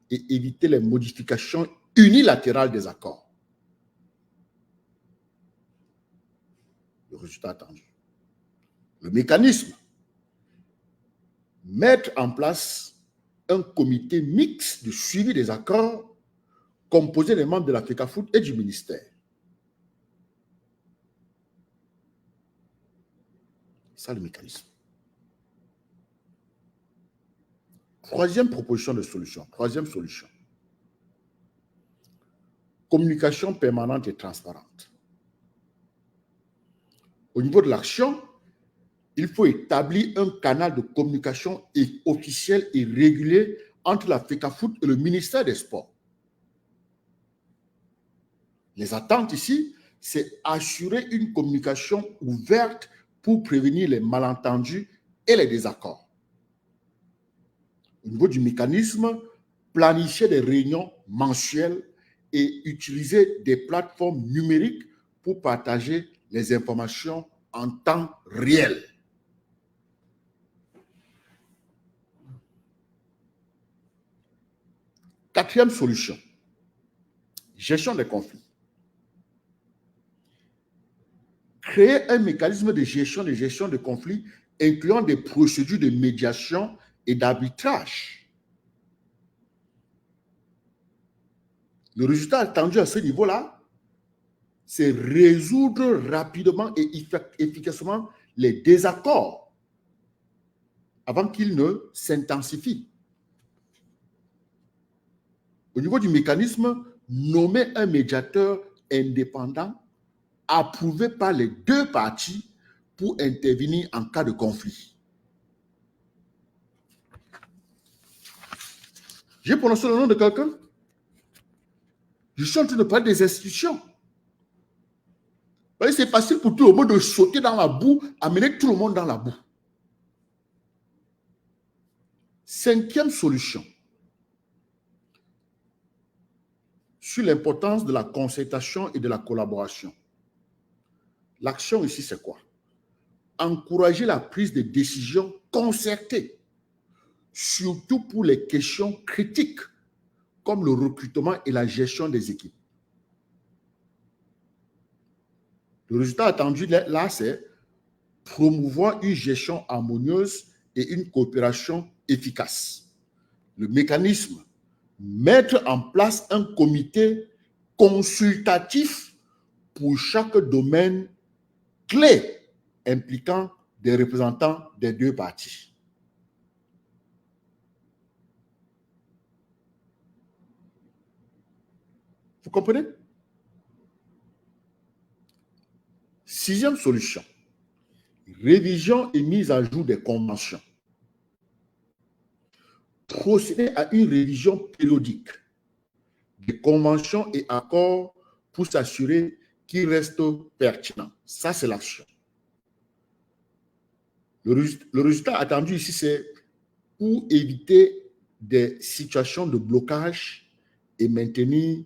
et éviter les modifications unilatérales des accords. Le résultat attendu. Le mécanisme, mettre en place un comité mixte de suivi des accords composé des membres de la FECAFOOT et du ministère. C'est le mécanisme. Troisième proposition de solution. Troisième solution. Communication permanente et transparente. Au niveau de l'action, il faut établir un canal de communication officiel et régulier entre la FECAFOOT et le ministère des Sports. Les attentes ici, c'est assurer une communication ouverte pour prévenir les malentendus et les désaccords. Au niveau du mécanisme, planifier des réunions mensuelles et utiliser des plateformes numériques pour partager les informations en temps réel. Quatrième solution, gestion des conflits. Créer un mécanisme de gestion des conflits incluant des procédures de médiation et d'arbitrage. Le résultat attendu à ce niveau-là, c'est résoudre rapidement et efficacement les désaccords avant qu'ils ne s'intensifient. Au niveau du mécanisme, nommer un médiateur indépendant approuvé par les deux parties pour intervenir en cas de conflit. J'ai prononcé le nom de quelqu'un? Je suis en train de parler des institutions. C'est facile pour tout le monde de sauter dans la boue, amener tout le monde dans la boue. Cinquième solution, sur l'importance de la concertation et de la collaboration. L'action ici, c'est quoi? Encourager la prise de décisions concertées, surtout pour les questions critiques, comme le recrutement et la gestion des équipes. Le résultat attendu là, c'est promouvoir une gestion harmonieuse et une coopération efficace. Le mécanisme, mettre en place un comité consultatif pour chaque domaine clé impliquant des représentants des deux parties. Vous comprenez? Sixième solution, révision et mise à jour des conventions. Procéder à une révision périodique des conventions et accords pour s'assurer qu'ils restent pertinents. Ça, c'est l'action. Le résultat attendu ici, c'est pour éviter des situations de blocage et maintenir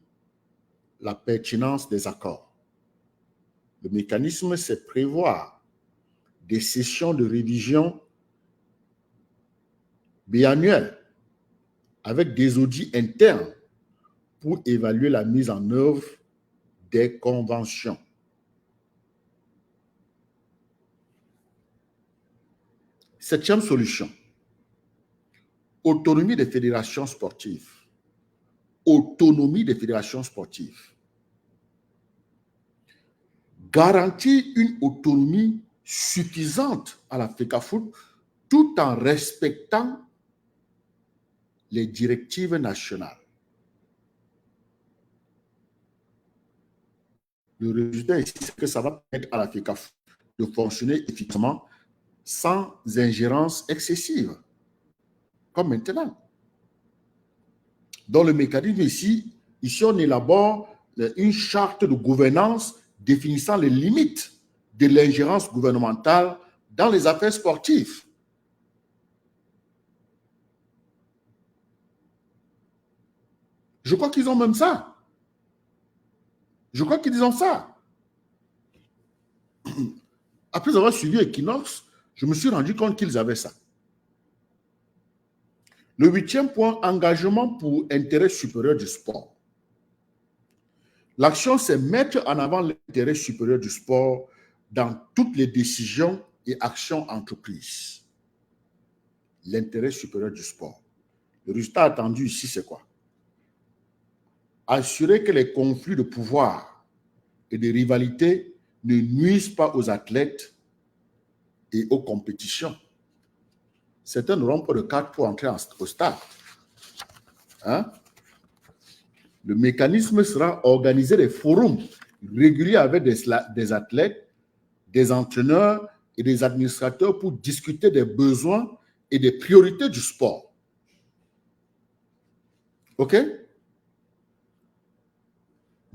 la pertinence des accords. Le mécanisme, c'est prévoir des sessions de révision biannuelles avec des audits internes pour évaluer la mise en œuvre des conventions. Septième solution, autonomie des fédérations sportives. Autonomie des fédérations sportives. Garantir une autonomie suffisante à la FECAFOOT tout en respectant les directives nationales. Le résultat ici, c'est que ça va permettre à la FECAFOOT de fonctionner efficacement sans ingérence excessive, comme maintenant. Dans le mécanisme ici, on élabore une charte de gouvernance définissant les limites de l'ingérence gouvernementale dans les affaires sportives. Je crois qu'ils ont même ça. Je crois qu'ils ont ça. Après avoir suivi Equinox, je me suis rendu compte qu'ils avaient ça. Le huitième point, engagement pour intérêt supérieur du sport. L'action, c'est mettre en avant l'intérêt supérieur du sport dans toutes les décisions et actions entreprises. L'intérêt supérieur du sport. Le résultat attendu ici, c'est quoi? Assurer que les conflits de pouvoir et de rivalité ne nuisent pas aux athlètes et aux compétitions. Certains n'auront pas de carte pour entrer au stade. Hein? Le mécanisme sera organiser des forums réguliers avec des athlètes, des entraîneurs et des administrateurs pour discuter des besoins et des priorités du sport. OK?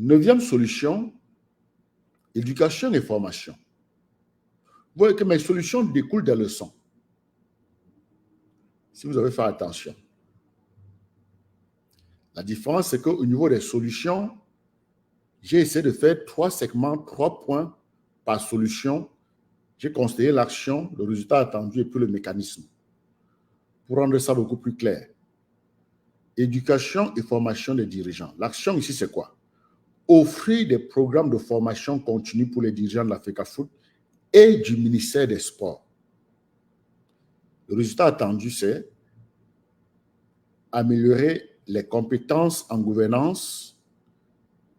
9e solution, éducation et formation. Vous voyez que mes solutions découlent des leçons. Si vous avez fait attention. La différence, c'est qu'au niveau des solutions, j'ai essayé de faire 3 segments, 3 points par solution. J'ai considéré l'action, le résultat attendu et puis le mécanisme. Pour rendre ça beaucoup plus clair. Éducation et formation des dirigeants. L'action ici, c'est quoi? Offrir des programmes de formation continue pour les dirigeants de la FECAFOOT et du ministère des Sports. Le résultat attendu, c'est améliorer les compétences en gouvernance,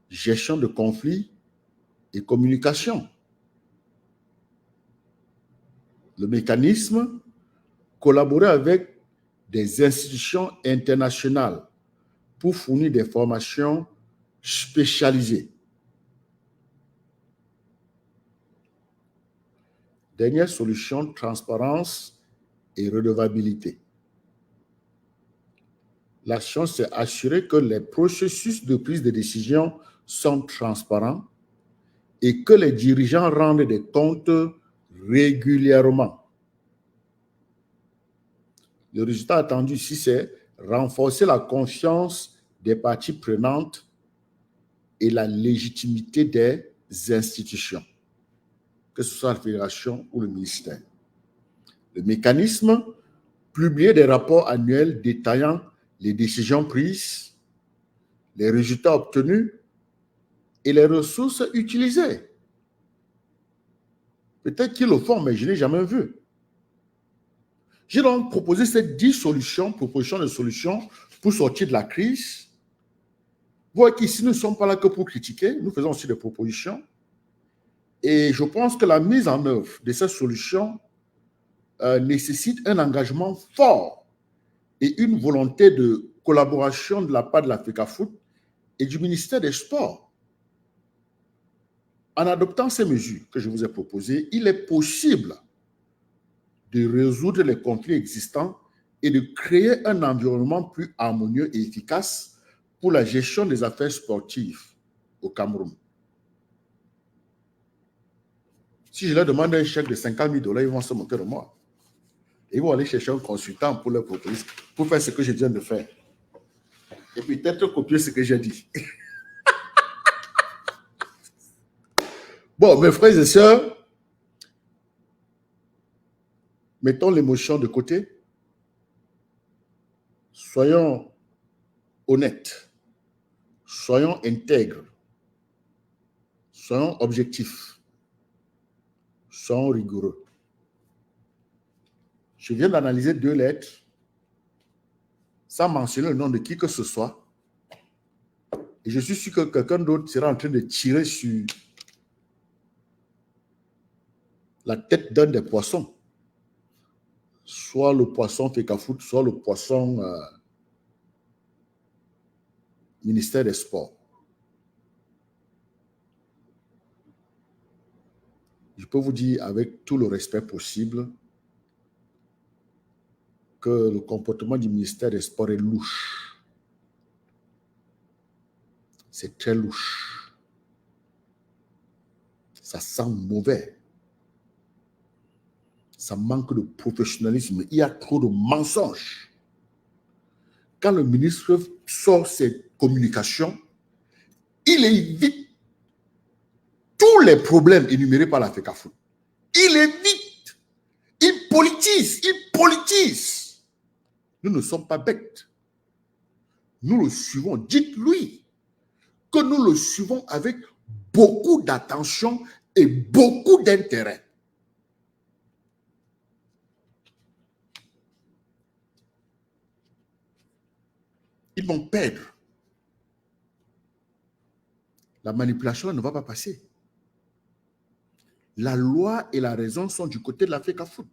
gestion de conflits et communication. Le mécanisme, collaborer avec des institutions internationales pour fournir des formations spécialisées. Dernière solution, transparence et redevabilité. L'action, c'est assurer que les processus de prise de décision sont transparents et que les dirigeants rendent des comptes régulièrement. Le résultat attendu ici, c'est renforcer la confiance des parties prenantes et la légitimité des institutions, que ce soit la fédération ou le ministère. Le mécanisme, publier des rapports annuels détaillant les décisions prises, les résultats obtenus et les ressources utilisées. Peut-être qu'ils le font, mais je ne l'ai jamais vu. J'ai donc proposé ces 10 solutions, propositions de solutions pour sortir de la crise. Vous voyez qu'ici, nous ne sommes pas là que pour critiquer, nous faisons aussi des propositions. Et je pense que la mise en œuvre de ces solutions nécessite un engagement fort et une volonté de collaboration de la part de la FECAFOOT et du ministère des Sports. En adoptant ces mesures que je vous ai proposées, il est possible de résoudre les conflits existants et de créer un environnement plus harmonieux et efficace pour la gestion des affaires sportives au Cameroun. Si je leur demande un chèque de 50 000 $, ils vont se moquer de moi. Ils vont aller chercher un consultant pour leur proposer, pour faire ce que je viens de faire. Et puis peut-être copier ce que j'ai dit. Bon, mes frères et sœurs, mettons l'émotion de côté. Soyons honnêtes. Soyons intègres. Soyons objectifs. Soyons rigoureux. Je viens d'analyser 2 lettres sans mentionner le nom de qui que ce soit. Et je suis sûr que quelqu'un d'autre sera en train de tirer sur la tête d'un des poissons. Soit le poisson FECAFOOT, soit le poisson ministère des Sports. Je peux vous dire avec tout le respect possible que le comportement du ministère des Sports est louche. C'est très louche. Ça sent mauvais. Ça manque de professionnalisme. Il y a trop de mensonges. Quand le ministre sort ses communications, il évite tous les problèmes énumérés par la FECAFOOT. Il évite. Il politise. Il politise. Nous ne sommes pas bêtes. Nous le suivons. Dites-lui que nous le suivons avec beaucoup d'attention et beaucoup d'intérêt. Ils vont perdre. La manipulation ne va pas passer. La loi et la raison sont du côté de la FECAFOOT.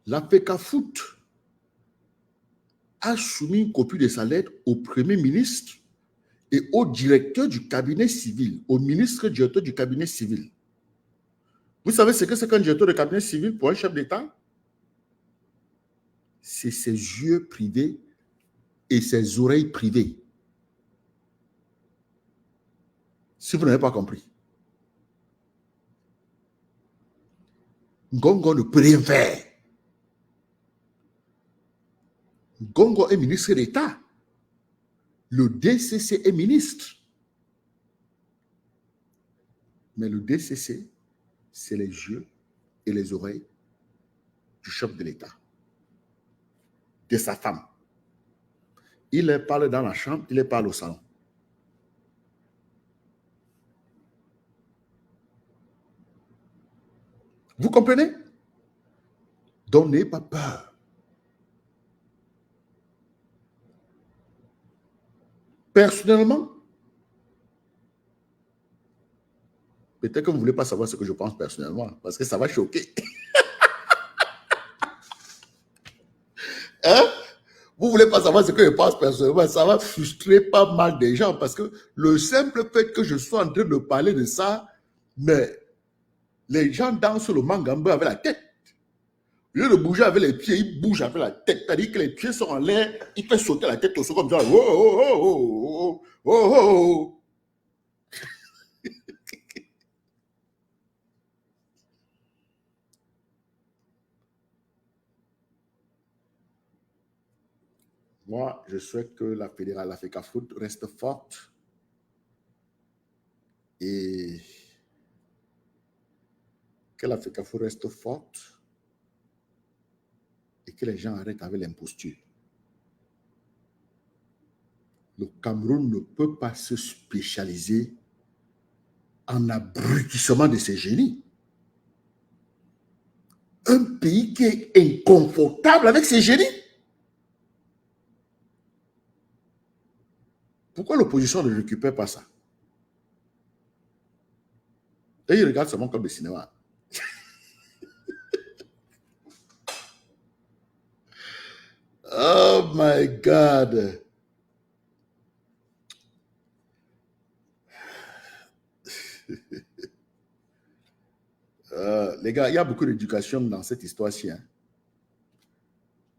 La FECAFOOT a soumis une copie de sa lettre au Premier ministre et au directeur du cabinet civil, au ministre directeur du cabinet civil. Vous savez ce que c'est qu'un directeur de cabinet civil pour un chef d'État? C'est ses yeux privés et ses oreilles privées. Si vous n'avez pas compris. Ngongo ne peut rien faire. Ngongo est ministre d'État. Le DCC est ministre. Mais le DCC, c'est les yeux et les oreilles du chef de l'État, de sa femme. Il les parle dans la chambre, il les parle au salon. Vous comprenez? Donc, n'ayez pas peur. Personnellement, peut-être que vous ne voulez pas savoir ce que je pense personnellement, parce que ça va choquer. Hein? Vous ne voulez pas savoir ce que je pense personnellement, ça va frustrer pas mal des gens, parce que le simple fait que je sois en train de parler de ça, mais les gens dansent le mangamba avec la tête. Au lieu de bouger avec les pieds, ils bougent avec la tête. C'est-à-dire que les pieds sont en l'air, ils font sauter la tête au sol comme ça. Oh, oh, oh, oh, oh, oh, oh. Moi, je souhaite que la fédérale Africa-Foot reste forte et que l'Africa-Foot reste forte et que les gens arrêtent avec l'imposture. Le Cameroun ne peut pas se spécialiser en abrutissement de ses génies. Un pays qui est inconfortable avec ses génies. Pourquoi l'opposition ne récupère pas ça? Et ils regardent seulement comme le cinéma. Oh my God. Les gars, il y a beaucoup d'éducation dans cette histoire-ci. Hein.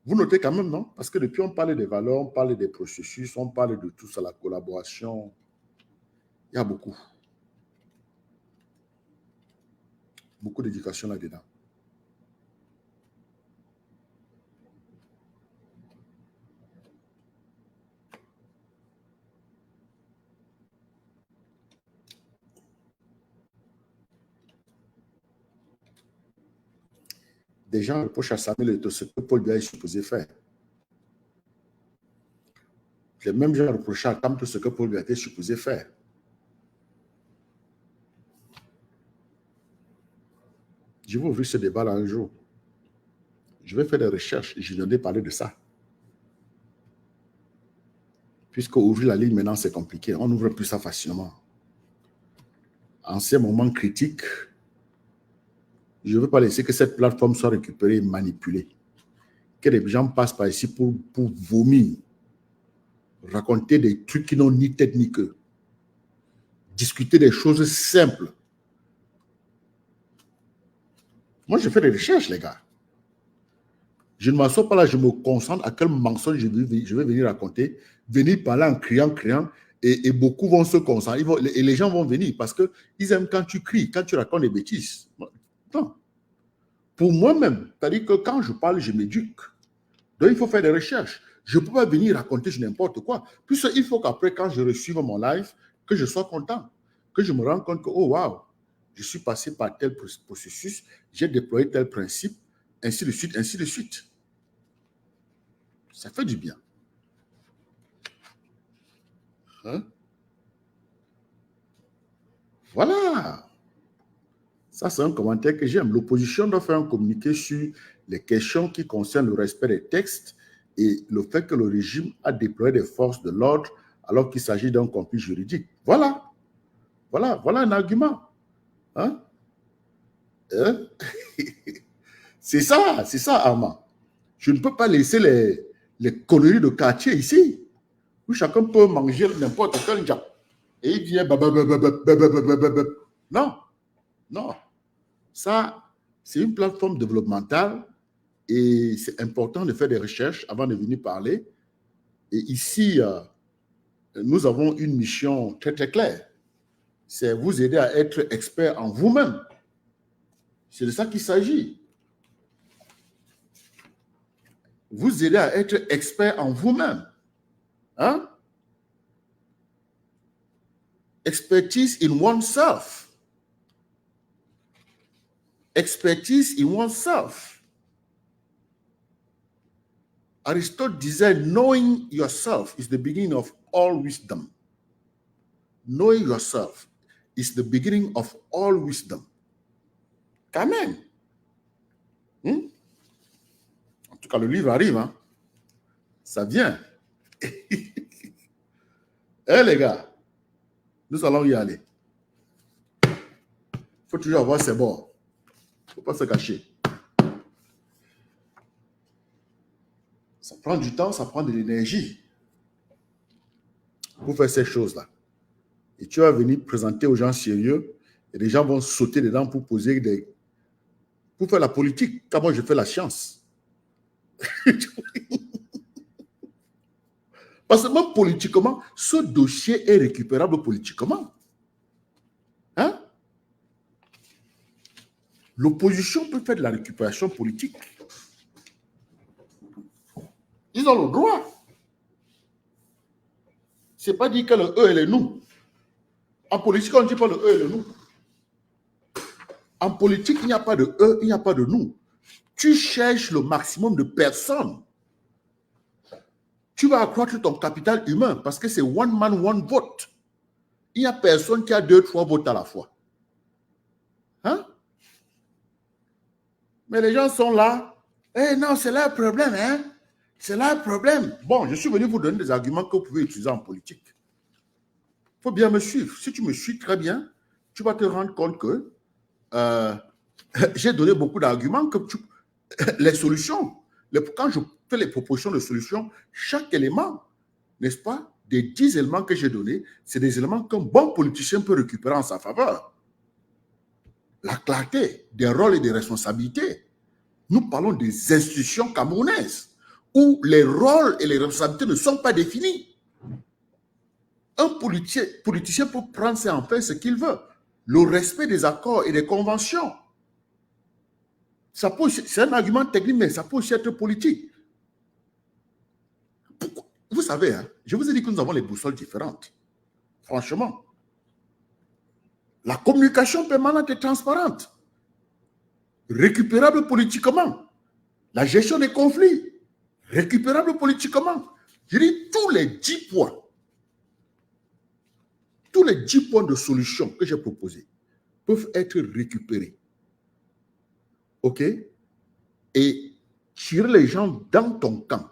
Vous notez quand même, non? Parce que depuis, on parle des valeurs, on parle des processus, on parle de tout ça, la collaboration. Il y a beaucoup. Beaucoup d'éducation là-dedans. Des gens reprochent à Samuel ce que Paul Biya est supposé faire. Les mêmes gens reprochent à Tam ce que Paul Biya était supposé faire. Je vais ouvrir ce débat-là un jour. Je vais faire des recherches et je viendrai parler de ça. Puisque ouvrir la ligne maintenant, c'est compliqué. On n'ouvre plus ça facilement. En ces moments critiques, je ne veux pas laisser que cette plateforme soit récupérée et manipulée. Que les gens passent par ici pour vomir, raconter des trucs qui n'ont ni tête ni queue, discuter des choses simples. Moi, je fais des recherches, les gars. Je ne m'assois pas là, je me concentre à quel mensonge je vais venir raconter, venir parler en criant, et beaucoup vont se concentrer. Et les gens vont venir parce qu'ils aiment quand tu cries, quand tu racontes des bêtises. Non. Pour moi-même, c'est-à-dire que quand je parle, je m'éduque. Donc, il faut faire des recherches. Je ne peux pas venir raconter n'importe quoi. Puisqu'il faut qu'après, quand je reçoive mon live, que je sois content. Que je me rende compte que, oh, waouh, je suis passé par tel processus, j'ai déployé tel principe, ainsi de suite, ainsi de suite. Ça fait du bien. Hein? Voilà. Ça, c'est un commentaire que j'aime. L'opposition doit faire un communiqué sur les questions qui concernent le respect des textes et le fait que le régime a déployé des forces de l'ordre alors qu'il s'agit d'un conflit juridique. Voilà. Voilà un argument. Hein? C'est ça, Armand. Je ne peux pas laisser les conneries de quartier ici, où chacun peut manger n'importe quel job. Et il vient... Non. Ça, c'est une plateforme développementale et c'est important de faire des recherches avant de venir parler. Et ici, nous avons une mission très, très claire. C'est vous aider à être expert en vous-même. C'est de ça qu'il s'agit. Vous aider à être expert en vous-même. Hein? Expertise in oneself. Expertise in oneself. Aristotle disait, knowing yourself is the beginning of all wisdom. Knowing yourself is the beginning of all wisdom. Quand même. En tout cas, le livre arrive. Hein? Ça vient. Les gars, nous allons y aller. Il faut toujours avoir ses bords. Il ne faut pas se cacher. Ça prend du temps, ça prend de l'énergie pour faire ces choses-là. Et tu vas venir présenter aux gens sérieux et les gens vont sauter dedans pour poser des... pour faire la politique. Car moi, je fais la science. Parce que même politiquement, ce dossier est récupérable politiquement. Hein? L'opposition peut faire de la récupération politique. Ils ont le droit. Ce n'est pas dire que le eux et le nous. En politique, on ne dit pas le eux et le nous. En politique, il n'y a pas de eux, il n'y a pas de nous. Tu cherches le maximum de personnes. Tu vas accroître ton capital humain parce que c'est one man, one vote. Il n'y a personne qui a 2, 3 votes à la fois. Hein? Mais les gens sont là. Eh non, c'est là le problème, hein? C'est là le problème. Bon, je suis venu vous donner des arguments que vous pouvez utiliser en politique. Il faut bien me suivre. Si tu me suis très bien, tu vas te rendre compte que j'ai donné beaucoup d'arguments, que les solutions, quand je fais les propositions de solutions, chaque élément, n'est-ce pas, des 10 éléments que j'ai donnés, c'est des éléments qu'un bon politicien peut récupérer en sa faveur. La clarté des rôles et des responsabilités. Nous parlons des institutions camerounaises où les rôles et les responsabilités ne sont pas définis. Un politicien peut prendre et en faire ce qu'il veut. Le respect des accords et des conventions. C'est un argument technique, mais ça peut aussi être politique. Pourquoi? Vous savez, hein, je vous ai dit que nous avons les boussoles différentes. Franchement. La communication permanente et transparente. Récupérable politiquement. La gestion des conflits. Récupérable politiquement. Je dis tous les 10 points. Tous les 10 points de solution que j'ai proposés peuvent être récupérés. OK? Et tirer les gens dans ton camp.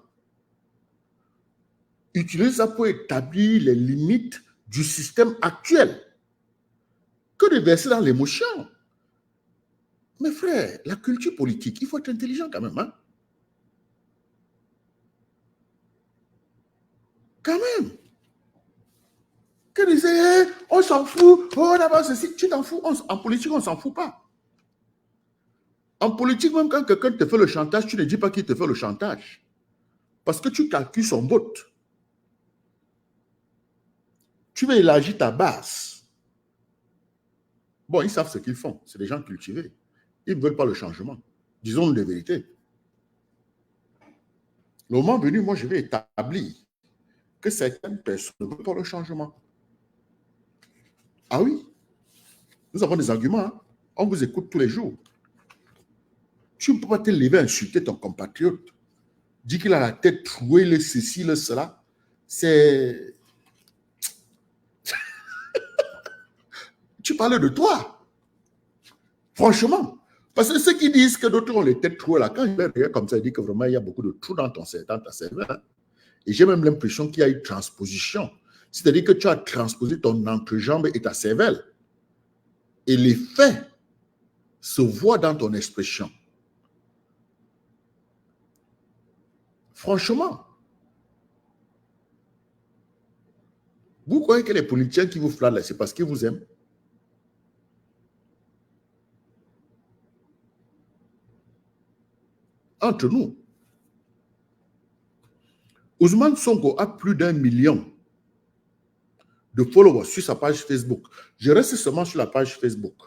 Utilise ça pour établir les limites du système actuel. Que de verser dans l'émotion. Mes frères, la culture politique, il faut être intelligent quand même. Hein? Quand même. Que disait, on s'en fout, oh d'abord ceci, tu t'en fous. En politique, on ne s'en fout pas. En politique, même quand quelqu'un te fait le chantage, tu ne dis pas qu'il te fait le chantage. Parce que tu calcules son vote. Tu veux élargir ta base. Bon, ils savent ce qu'ils font. C'est des gens cultivés. Ils ne veulent pas le changement. Disons-nous la vérité. Le moment venu, moi, je vais établir que certaines personnes ne veulent pas le changement. Ah oui, nous avons des arguments. Hein? On vous écoute tous les jours. Tu ne peux pas te lever et insulter ton compatriote. Dire qu'il a la tête trouée, le ceci, le cela. C'est... Tu parles de toi. Franchement. Parce que ceux qui disent que d'autres ont les têtes trouées là, quand je les regarde comme ça, ils disent que vraiment il y a beaucoup de trous dans ta cervelle. Hein? Et j'ai même l'impression qu'il y a une transposition. C'est-à-dire que tu as transposé ton entrejambe et ta cervelle. Et les faits se voient dans ton expression. Franchement. Vous croyez que les politiciens qui vous flattent là, c'est parce qu'ils vous aiment? entre nous. Ousmane Sonko a plus d'1 million de followers sur sa page Facebook. Je reste seulement sur la page Facebook.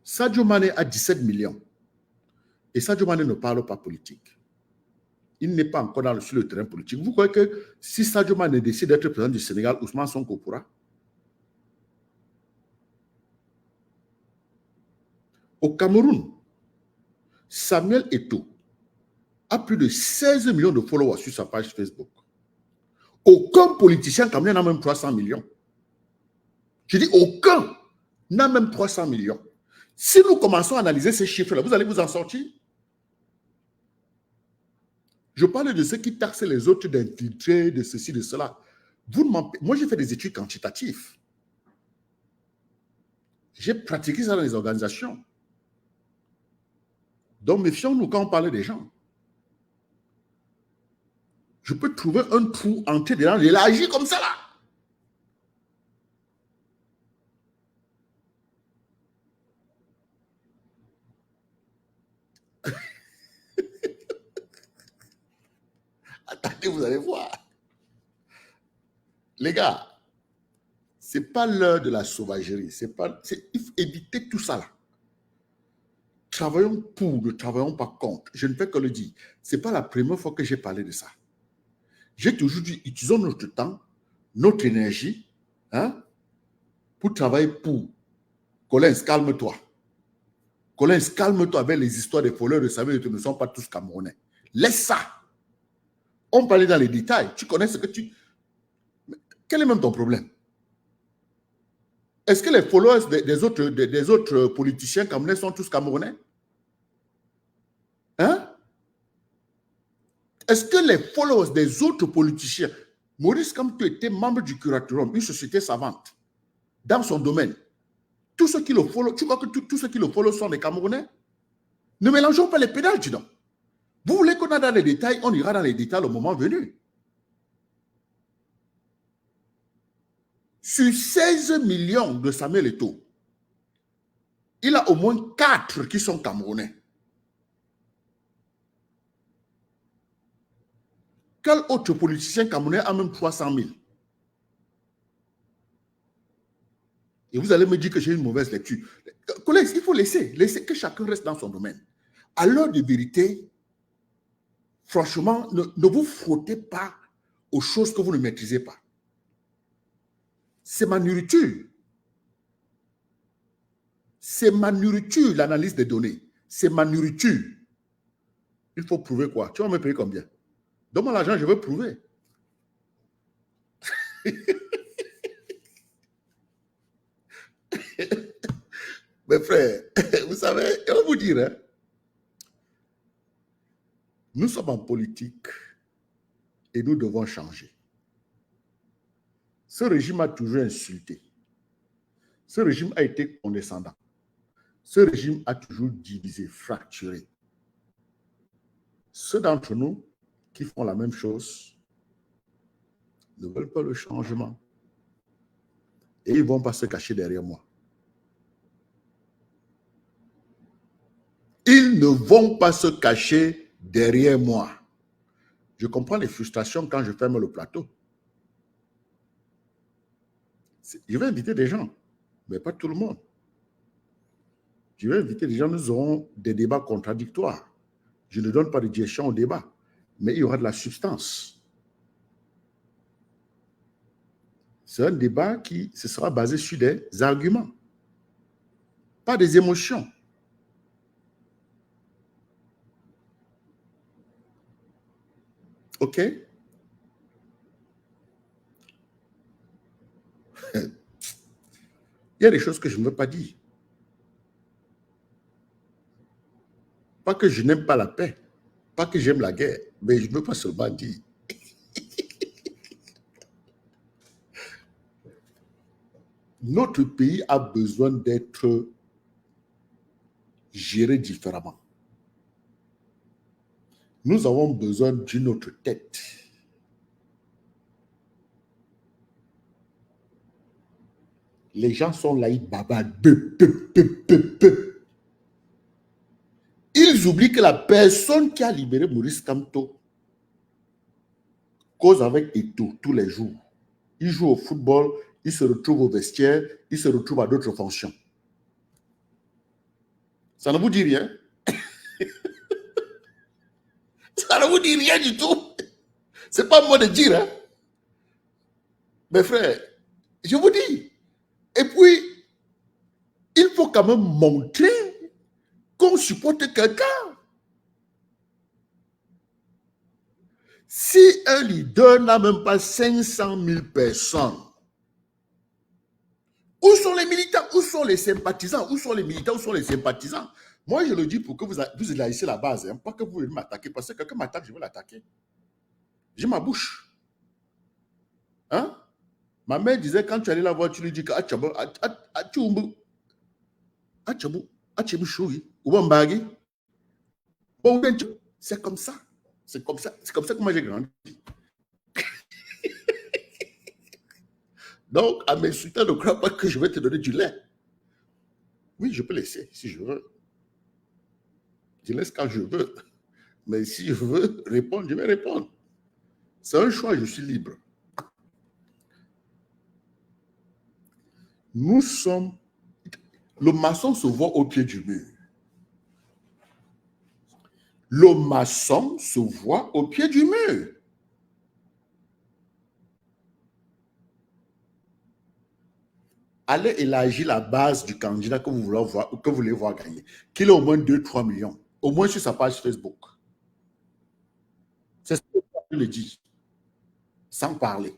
Sadio Mané a 17 millions. Et Sadio Mané ne parle pas politique. Il n'est pas encore sur le terrain politique. Vous croyez que si Sadio Mané décide d'être président du Sénégal, Ousmane Sonko pourra? Au Cameroun, Samuel Eto'o a plus de 16 millions de followers sur sa page Facebook. Aucun politicien camerounais n'a même 300 millions. Je dis aucun n'a même 300 millions. Si nous commençons à analyser ces chiffres-là, vous allez vous en sortir. Je parle de ceux qui taxent les autres d'infiltrer, de ceci, de cela. Moi, j'ai fait des études quantitatives. J'ai pratiqué ça dans les organisations. Donc, méfions-nous quand on parle des gens. Je peux trouver un trou entier dedans, il agit comme ça là. Attendez, vous allez voir. Les gars, ce n'est pas l'heure de la sauvagerie. Il faut éviter tout ça là. Travaillons pour, ne travaillons pas contre. Je ne fais que le dire. Ce n'est pas la première fois que j'ai parlé de ça. J'ai toujours dit, utilisons notre temps, notre énergie, hein, pour travailler pour. Collins, calme-toi. Collins, calme-toi avec les histoires des voleurs de savoir que nous ne sommes pas tous Camerounais. Laisse ça. On parlait dans les détails. Tu connais ce que tu... Quel est même ton problème? Est-ce que les followers des autres politiciens camerounais sont tous Camerounais? Hein? Est-ce que les followers des autres politiciens, Maurice Kamto était membre du Curatorium, une société savante, dans son domaine, tous ceux qui le follow, tu crois que tous ceux qui le follow sont des Camerounais? Ne mélangeons pas les pédales, dis donc. Vous voulez qu'on aille dans les détails, on ira dans les détails au moment venu. Sur 16 millions de Samuel Eto'o, il a au moins 4 qui sont Camerounais. Quel autre politicien camerounais a même 300 000? Et vous allez me dire que j'ai une mauvaise lecture. Collègues, il faut laisser que chacun reste dans son domaine. À l'heure de vérité, franchement, ne vous frottez pas aux choses que vous ne maîtrisez pas. C'est ma nourriture. C'est ma nourriture, l'analyse des données. C'est ma nourriture. Il faut prouver quoi? Tu vas me payer combien? Donne-moi l'argent, je veux prouver. Mes frères, vous savez, je vais vous dire, hein, nous sommes en politique et nous devons changer. Ce régime a toujours insulté. Ce régime a été condescendant. Ce régime a toujours divisé, fracturé. Ceux d'entre nous qui font la même chose ne veulent pas le changement. Et ils ne vont pas se cacher derrière moi. Ils ne vont pas se cacher derrière moi. Je comprends les frustrations quand je ferme le plateau. Je vais inviter des gens, mais pas tout le monde. Je vais inviter des gens, nous aurons des débats contradictoires. Je ne donne pas de direction au débat, mais il y aura de la substance. C'est un débat qui se sera basé sur des arguments, pas des émotions. OK? Il y a des choses que je ne veux pas dire. Pas que je n'aime pas la paix, pas que j'aime la guerre, mais je ne veux pas seulement dire. Notre pays a besoin d'être géré différemment. Nous avons besoin d'une autre tête. Les gens sont là, ils babadent. Ils Ils oublient que la personne qui a libéré Maurice Kamto cause avec Eto'o tous les jours. Il joue au football, il se retrouve au vestiaire, il se retrouve à d'autres fonctions. Ça ne vous dit rien? Ça ne vous dit rien du tout. C'est pas moi de dire, hein. Mes frères, je vous dis. Et puis, il faut quand même montrer qu'on supporte quelqu'un. Si un leader n'a même pas 500 000 personnes, où sont les militants? Où sont les sympathisants? Où sont les militants? Où sont les sympathisants? Moi, je le dis pour que vous élargissez la base, hein, pas que vous voulez m'attaquer, parce que quelqu'un m'attaque, je vais l'attaquer. J'ai ma bouche. Hein? Ma mère disait, quand tu allais la voir, tu lui dis que c'est comme ça. C'est comme ça. C'est comme ça que moi j'ai grandi. Donc, à m'insulter, ne crois pas que je vais te donner du lait. Oui, je peux laisser si je veux. Je laisse quand je veux. Mais si je veux répondre, je vais répondre. C'est un choix, je suis libre. Nous sommes... Le maçon se voit au pied du mur. Le maçon se voit au pied du mur. Allez élargir la base du candidat que vous voulez voir gagner. Qu'il ait au moins 2-3 millions. Au moins sur sa page Facebook. C'est ce que je le dis. Sans parler.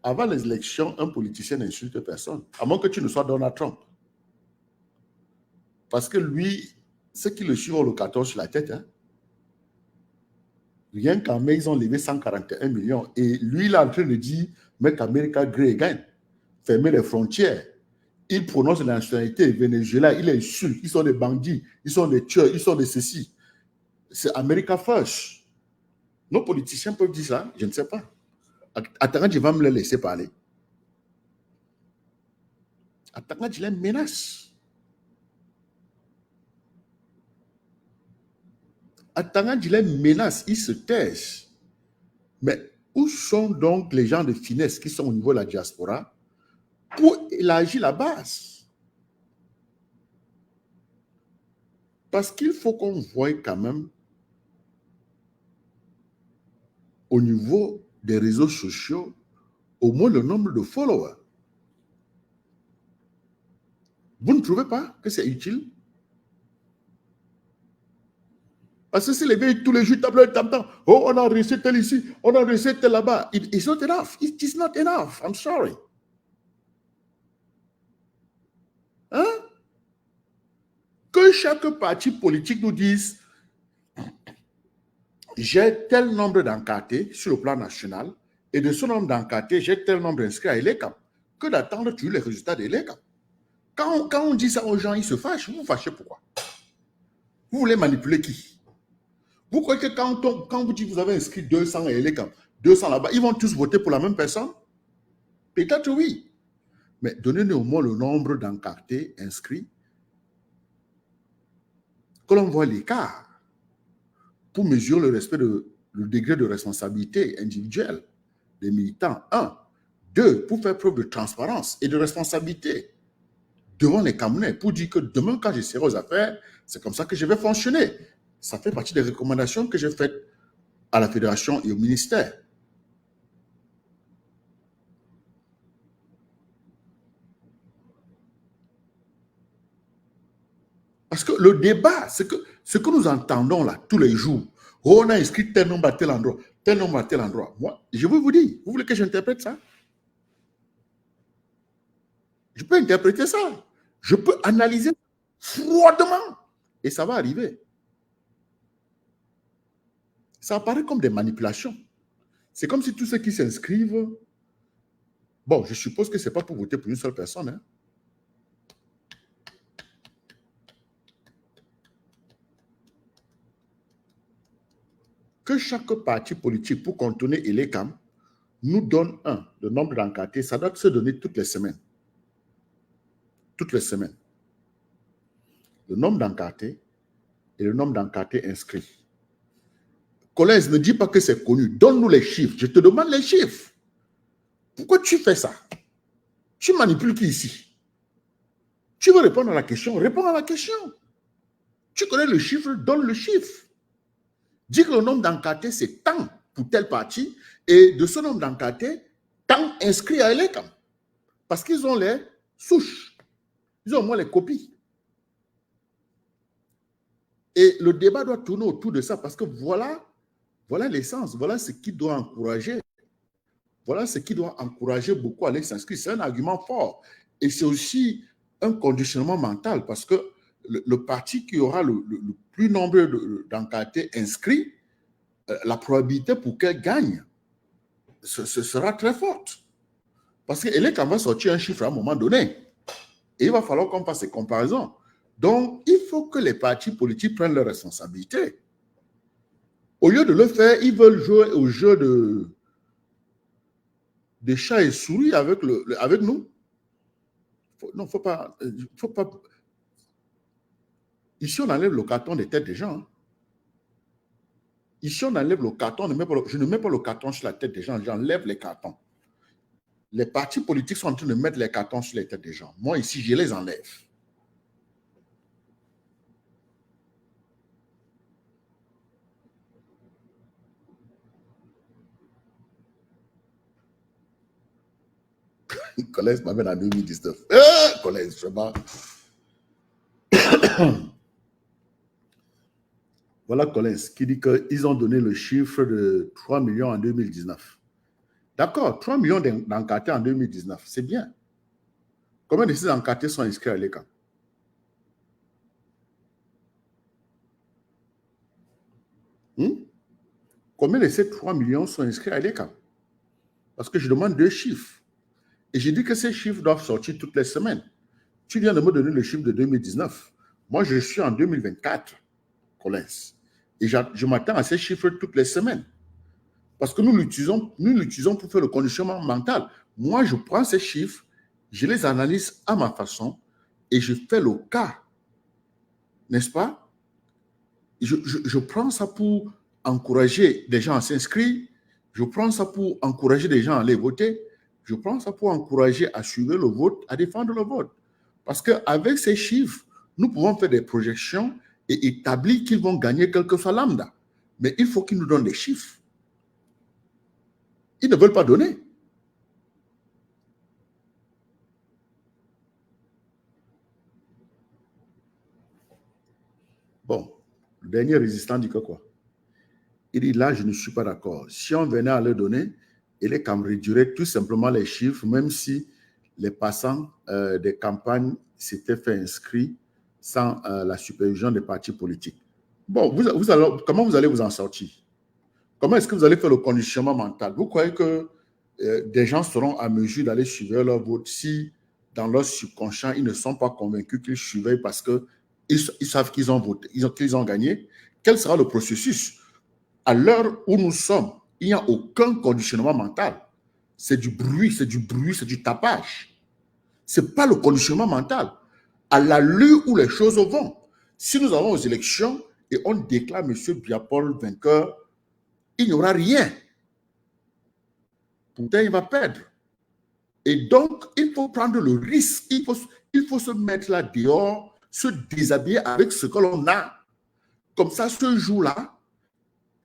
Avant les élections, un politicien n'insulte personne, à moins que tu ne sois Donald Trump. Parce que lui, ceux qui le suivent ont le 14 sur la tête. Hein. Rien qu'en mai, ils ont levé 141 millions. Et lui, il est en train de dire « Make America Great Again ». Fermer les frontières. Il prononce la nationalité Venezuela, il insulte. Ils sont des bandits, ils sont des tueurs, ils sont des ceci. C'est America First. Nos politiciens peuvent dire ça, je ne sais pas. Attends, tu vas me le laisser parler. Attends, tu les menaces. Attends, tu les menaces, ils se taisent. Mais où sont donc les gens de finesse qui sont au niveau de la diaspora pour élargir la base? Parce qu'il faut qu'on voie quand même au niveau des réseaux sociaux au moins le nombre de followers. Vous ne trouvez pas que c'est utile? Parce que si les gars, tous les jours, oh, on a réussi tel ici, on a réussi tel là-bas. It's not enough. It is not enough. I'm sorry. Hein? Que chaque parti politique nous dise j'ai tel nombre d'encartés sur le plan national et de ce nombre d'encartés, j'ai tel nombre d'inscrits à l'ECAM. Que d'attendre toujours les résultats de l'ECAM. Quand on dit ça aux gens, ils se fâchent. Vous vous fâchez pourquoi? Vous voulez manipuler qui? Vous croyez que quand vous dites que vous avez inscrit 200 à l'ECAM, 200 là-bas, ils vont tous voter pour la même personne? Peut-être oui. Mais donnez-nous au moins le nombre d'encartés inscrits, que l'on voit l'écart pour mesurer le degré de responsabilité individuelle des militants. 1. 2. Pour faire preuve de transparence et de responsabilité devant les Camerounais, pour dire que demain, quand je serai aux affaires, c'est comme ça que je vais fonctionner. Ça fait partie des recommandations que j'ai faites à la fédération et au ministère. Parce que le débat, ce que nous entendons là tous les jours, oh, on a inscrit tel nombre à tel endroit, tel nombre à tel endroit. Moi, je veux vous dire, vous voulez que j'interprète ça? Je peux interpréter ça. Je peux analyser froidement. Et ça va arriver. Ça apparaît comme des manipulations. C'est comme si tous ceux qui s'inscrivent, bon, je suppose que ce n'est pas pour voter pour une seule personne. Hein. Que chaque parti politique, pour contourner l'ECAM, nous donne le nombre d'encartés, ça doit se donner toutes les semaines. Toutes les semaines. Le nombre d'encartés et le nombre d'encartés inscrits. Collège, ne dis pas que c'est connu. Donne-nous les chiffres. Je te demande les chiffres. Pourquoi tu fais ça? Tu manipules qui ici? Tu veux répondre à la question? Réponds à la question. Tu connais le chiffre? Donne le chiffre. Dis que le nombre d'encartés, c'est tant pour telle partie, et de ce nombre d'encartés, tant inscrits à l'ECAM. Parce qu'ils ont les souches. Ils ont au moins les copies. Et le débat doit tourner autour de ça, parce que voilà l'essence, voilà ce qui doit encourager. Voilà ce qui doit encourager beaucoup à aller s'inscrire. C'est un argument fort. Et c'est aussi un conditionnement mental, parce que le parti qui aura le plus nombreux d'encartés inscrits, la probabilité pour qu'elle gagne ce sera très forte. Parce qu'elle va sortir un chiffre à un moment donné. Et il va falloir qu'on fasse ces comparaisons. Donc, il faut que les partis politiques prennent leurs responsabilités. Au lieu de le faire, ils veulent jouer au jeu de chat et souris avec nous. Non, faut pas. Ici, on enlève le carton des têtes des gens. Hein. Ici, on enlève le carton. Je ne mets pas le carton sur la tête des gens. J'enlève les cartons. Les partis politiques sont en train de mettre les cartons sur les têtes des gens. Moi, ici, je les enlève. Collège m'amène en 2019. Collège, vraiment. Voilà Collège qui dit qu'ils ont donné le chiffre de 3 millions en 2019. D'accord, 3 millions d'encartés en 2019, c'est bien. Combien de ces encartés sont inscrits à l'ECAM? Combien de ces 3 millions sont inscrits à l'ECAM? Parce que je demande 2 chiffres. Et j'ai dit que ces chiffres doivent sortir toutes les semaines. Tu viens de me donner le chiffre de 2019. Moi, je suis en 2024, Collins. Et je m'attends à ces chiffres toutes les semaines. Parce que nous l'utilisons pour faire le conditionnement mental. Moi, je prends ces chiffres, je les analyse à ma façon et je fais le cas. N'est-ce pas? Je prends ça pour encourager des gens à s'inscrire. Je prends ça pour encourager des gens à aller voter. Je prends ça pour encourager à suivre le vote, à défendre le vote. Parce qu'avec ces chiffres, nous pouvons faire des projections et établir qu'ils vont gagner quel que soit lambda. Mais il faut qu'ils nous donnent des chiffres. Ils ne veulent pas donner. Bon, le dernier résistant dit que quoi? Il dit là, je ne suis pas d'accord. Si on venait à le donner, il est comme réduire tout simplement les chiffres, même si les passants des campagnes s'étaient fait inscrire sans la supervision des partis politiques. Bon, comment vous allez vous en sortir? Comment est-ce que vous allez faire le conditionnement mental? Vous croyez que des gens seront à mesure d'aller suivre leur vote si, dans leur subconscient, ils ne sont pas convaincus qu'ils suivent parce qu'ils savent qu'ils ont voté, qu'ils ont gagné? Quel sera le processus? À l'heure où nous sommes, il n'y a aucun conditionnement mental. C'est du bruit, c'est du tapage. Ce n'est pas le conditionnement mental. À l'allure où les choses vont, si nous allons aux élections et on déclare M. Biapol vainqueur, il n'y aura rien. Pourtant, il va perdre. Et donc, il faut prendre le risque. Il faut se mettre là dehors, se déshabiller avec ce que l'on a. Comme ça, ce jour-là,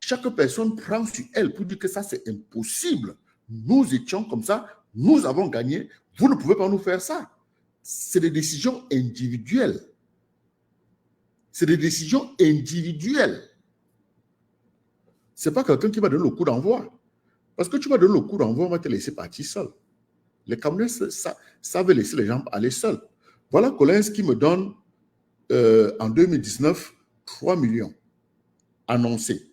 chaque personne prend sur elle pour dire que ça, c'est impossible. Nous étions comme ça, nous avons gagné, vous ne pouvez pas nous faire ça. C'est des décisions individuelles. C'est des décisions individuelles. Ce n'est pas quelqu'un qui va donner le coup d'envoi. Parce que tu vas donner le coup d'envoi, on va te laisser partir seul. Les Camerounais savent laisser les gens aller seuls. Voilà Collins qui me donne en 2019 3 millions annoncés.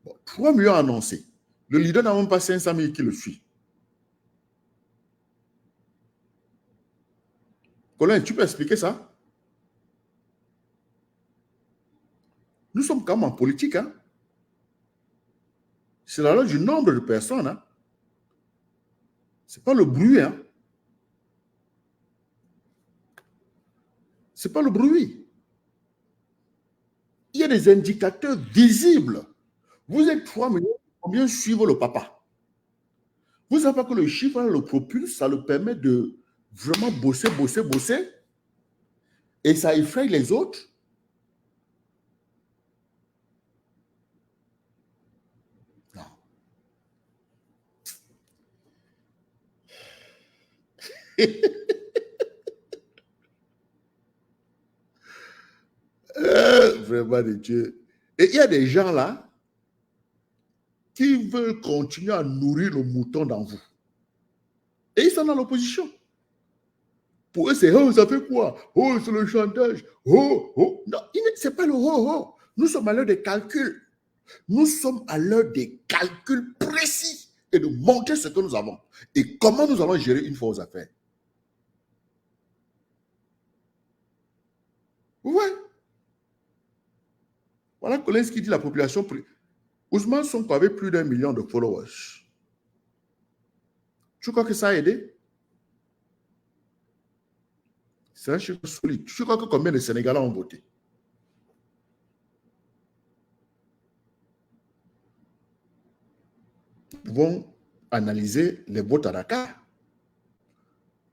Bon, 3 millions annoncés. Le leader n'a même pas 500 000 qui le suit. Colin, tu peux expliquer ça? Nous sommes quand même en politique. Hein? C'est la loi du nombre de personnes. Hein? Ce n'est pas le bruit, hein. Ce n'est pas le bruit. Il y a des indicateurs visibles. Vous êtes 3 millions, combien suivent le papa? Vous savez pas que le chiffre, le propulse, ça le permet de vraiment bosser, bosser, bosser. Et ça effraie les autres. Non. Vraiment de Dieu. Et il y a des gens là qui veulent continuer à nourrir le mouton dans vous. Et ils sont dans l'opposition. Pour eux, c'est oh, ça fait quoi? Oh, c'est le chantage. Oh, oh. Non, ce n'est pas le oh, oh. Nous sommes à l'heure des calculs. Nous sommes à l'heure des calculs précis et de montrer ce que nous avons et comment nous allons gérer une fois aux affaires. Ouais. Voilà Kolensky dit la population. Ousmane Sonko avait plus d'1 million de followers. Tu crois que ça a aidé? C'est un chiffre solide. Tu crois que combien de Sénégalais ont voté? Nous pouvons analyser les votes à Dakar.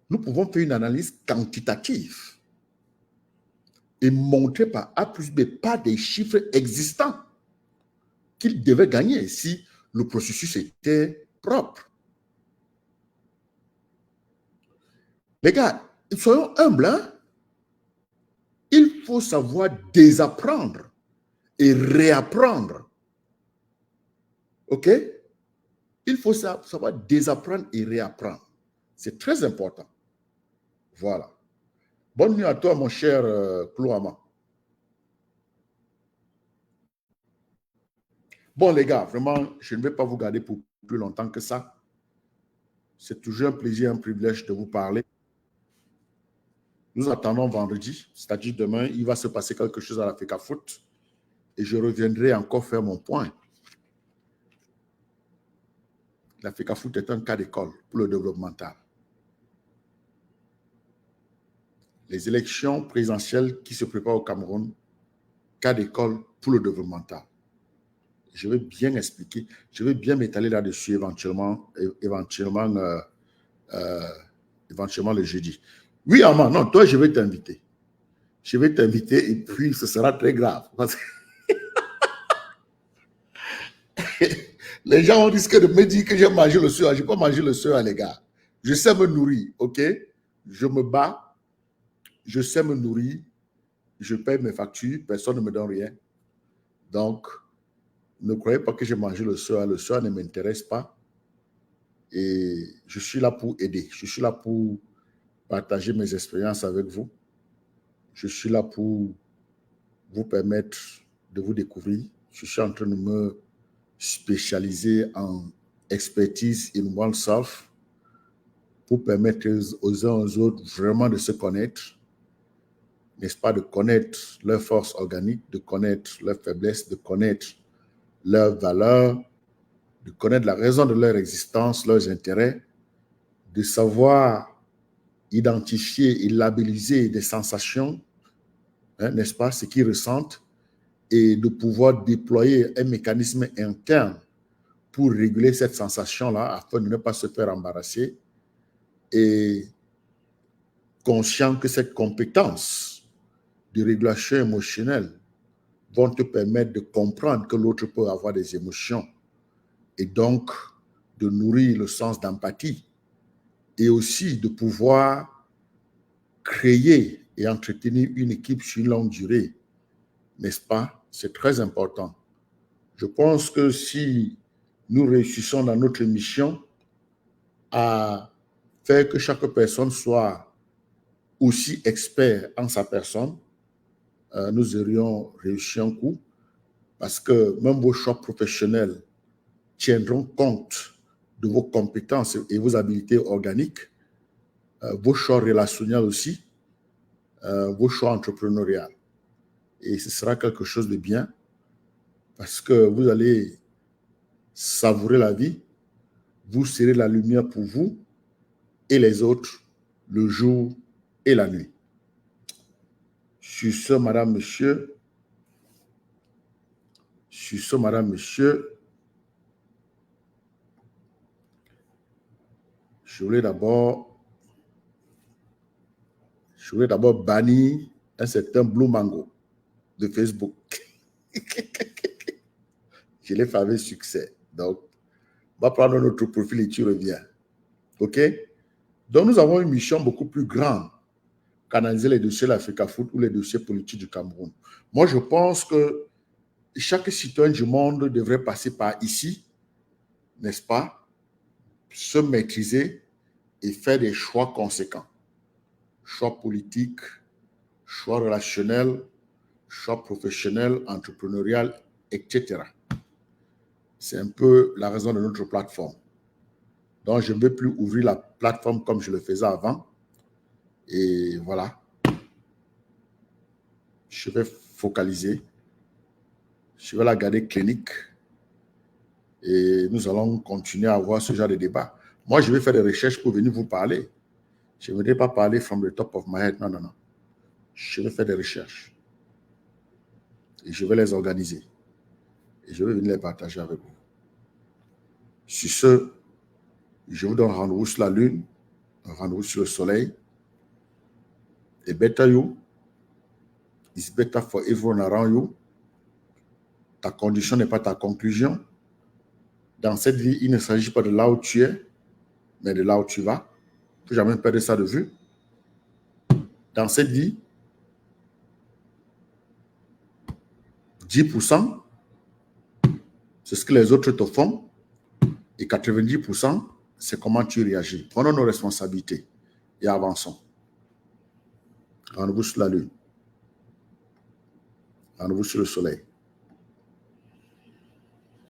Nous pouvons faire une analyse quantitative et montrer par A plus B, pas des chiffres existants, qu'il devait gagner si le processus était propre. Les gars, soyons humbles, hein? Il faut savoir désapprendre et réapprendre. OK? Il faut savoir désapprendre et réapprendre. C'est très important. Voilà. Bonne nuit à toi, mon cher Klouama. Bon, les gars, vraiment, je ne vais pas vous garder pour plus longtemps que ça. C'est toujours un plaisir, un privilège de vous parler. Nous attendons vendredi, c'est-à-dire demain, il va se passer quelque chose à la FECAFOOT et je reviendrai encore faire mon point. La FECAFOOT est un cas d'école pour le développemental. Les élections présidentielles qui se préparent au Cameroun, cas d'école pour le développemental. Je vais bien expliquer, je vais bien m'étaler là-dessus éventuellement le jeudi. Oui, Armand, non, toi, je vais t'inviter. Je vais t'inviter et puis ce sera très grave. Parce que les gens ont risqué de me dire que j'ai mangé le soir. Je n'ai pas mangé le soir, les gars. Je sais me nourrir, OK? Je me bats, je sais me nourrir, je paye mes factures, personne ne me donne rien. Donc, ne croyez pas que j'ai mangé le soir ne m'intéresse pas. Et je suis là pour aider, je suis là pour partager mes expériences avec vous. Je suis là pour vous permettre de vous découvrir. Je suis en train de me spécialiser en expertise in oneself pour permettre aux uns aux autres vraiment de se connaître, n'est-ce pas, de connaître leurs forces organiques, de connaître leurs faiblesses, de connaître leurs valeurs, de connaître la raison de leur existence, leurs intérêts, de savoir identifier et labelliser des sensations, hein, n'est-ce pas, ce qu'ils ressentent, et de pouvoir déployer un mécanisme interne pour réguler cette sensation-là afin de ne pas se faire embarrasser, et conscient que cette compétence de régulation émotionnelle vont te permettre de comprendre que l'autre peut avoir des émotions et donc de nourrir le sens d'empathie et aussi de pouvoir créer et entretenir une équipe sur une longue durée, n'est-ce pas? C'est très important. Je pense que si nous réussissons dans notre mission à faire que chaque personne soit aussi expert en sa personne, nous aurions réussi un coup parce que même vos choix professionnels tiendront compte de vos compétences et vos habiletés organiques, vos choix relationnels aussi, vos choix entrepreneuriaux. Et ce sera quelque chose de bien parce que vous allez savourer la vie, vous serez la lumière pour vous et les autres le jour et la nuit. Sur ce, madame, monsieur, je voulais d'abord bannir un certain Blue Mango de Facebook. Je l'ai fait avec succès. Donc, on va prendre notre profil et tu reviens. OK? Donc, nous avons une mission beaucoup plus grande qu'analyser les dossiers de l'Africafoot ou les dossiers politiques du Cameroun. Moi, je pense que chaque citoyen du monde devrait passer par ici, n'est-ce pas? Se maîtriser et faire des choix conséquents. Choix politiques, choix relationnels, choix professionnels, entrepreneurial, etc. C'est un peu la raison de notre plateforme. Donc, je ne vais plus ouvrir la plateforme comme je le faisais avant. Et voilà. Je vais focaliser. Je vais la garder clinique. Et nous allons continuer à avoir ce genre de débat. Moi, je vais faire des recherches pour venir vous parler. Je ne voudrais pas parler from the top of my head. Non, non, non. Je vais faire des recherches. Et je vais les organiser. Et je vais venir les partager avec vous. Sur ce, je vous donne rendez-vous sur la lune, rendez-vous sur le soleil. Et better you, it's better for everyone around you. Ta condition n'est pas ta conclusion. Dans cette vie, il ne s'agit pas de là où tu es, mais de là où tu vas. Il ne faut jamais perdre ça de vue. Dans cette vie, 10%, c'est ce que les autres te font. Et 90%, c'est comment tu réagis. Prenons nos responsabilités et avançons. Rendez-vous sur la lune. Rendez-vous sur le soleil.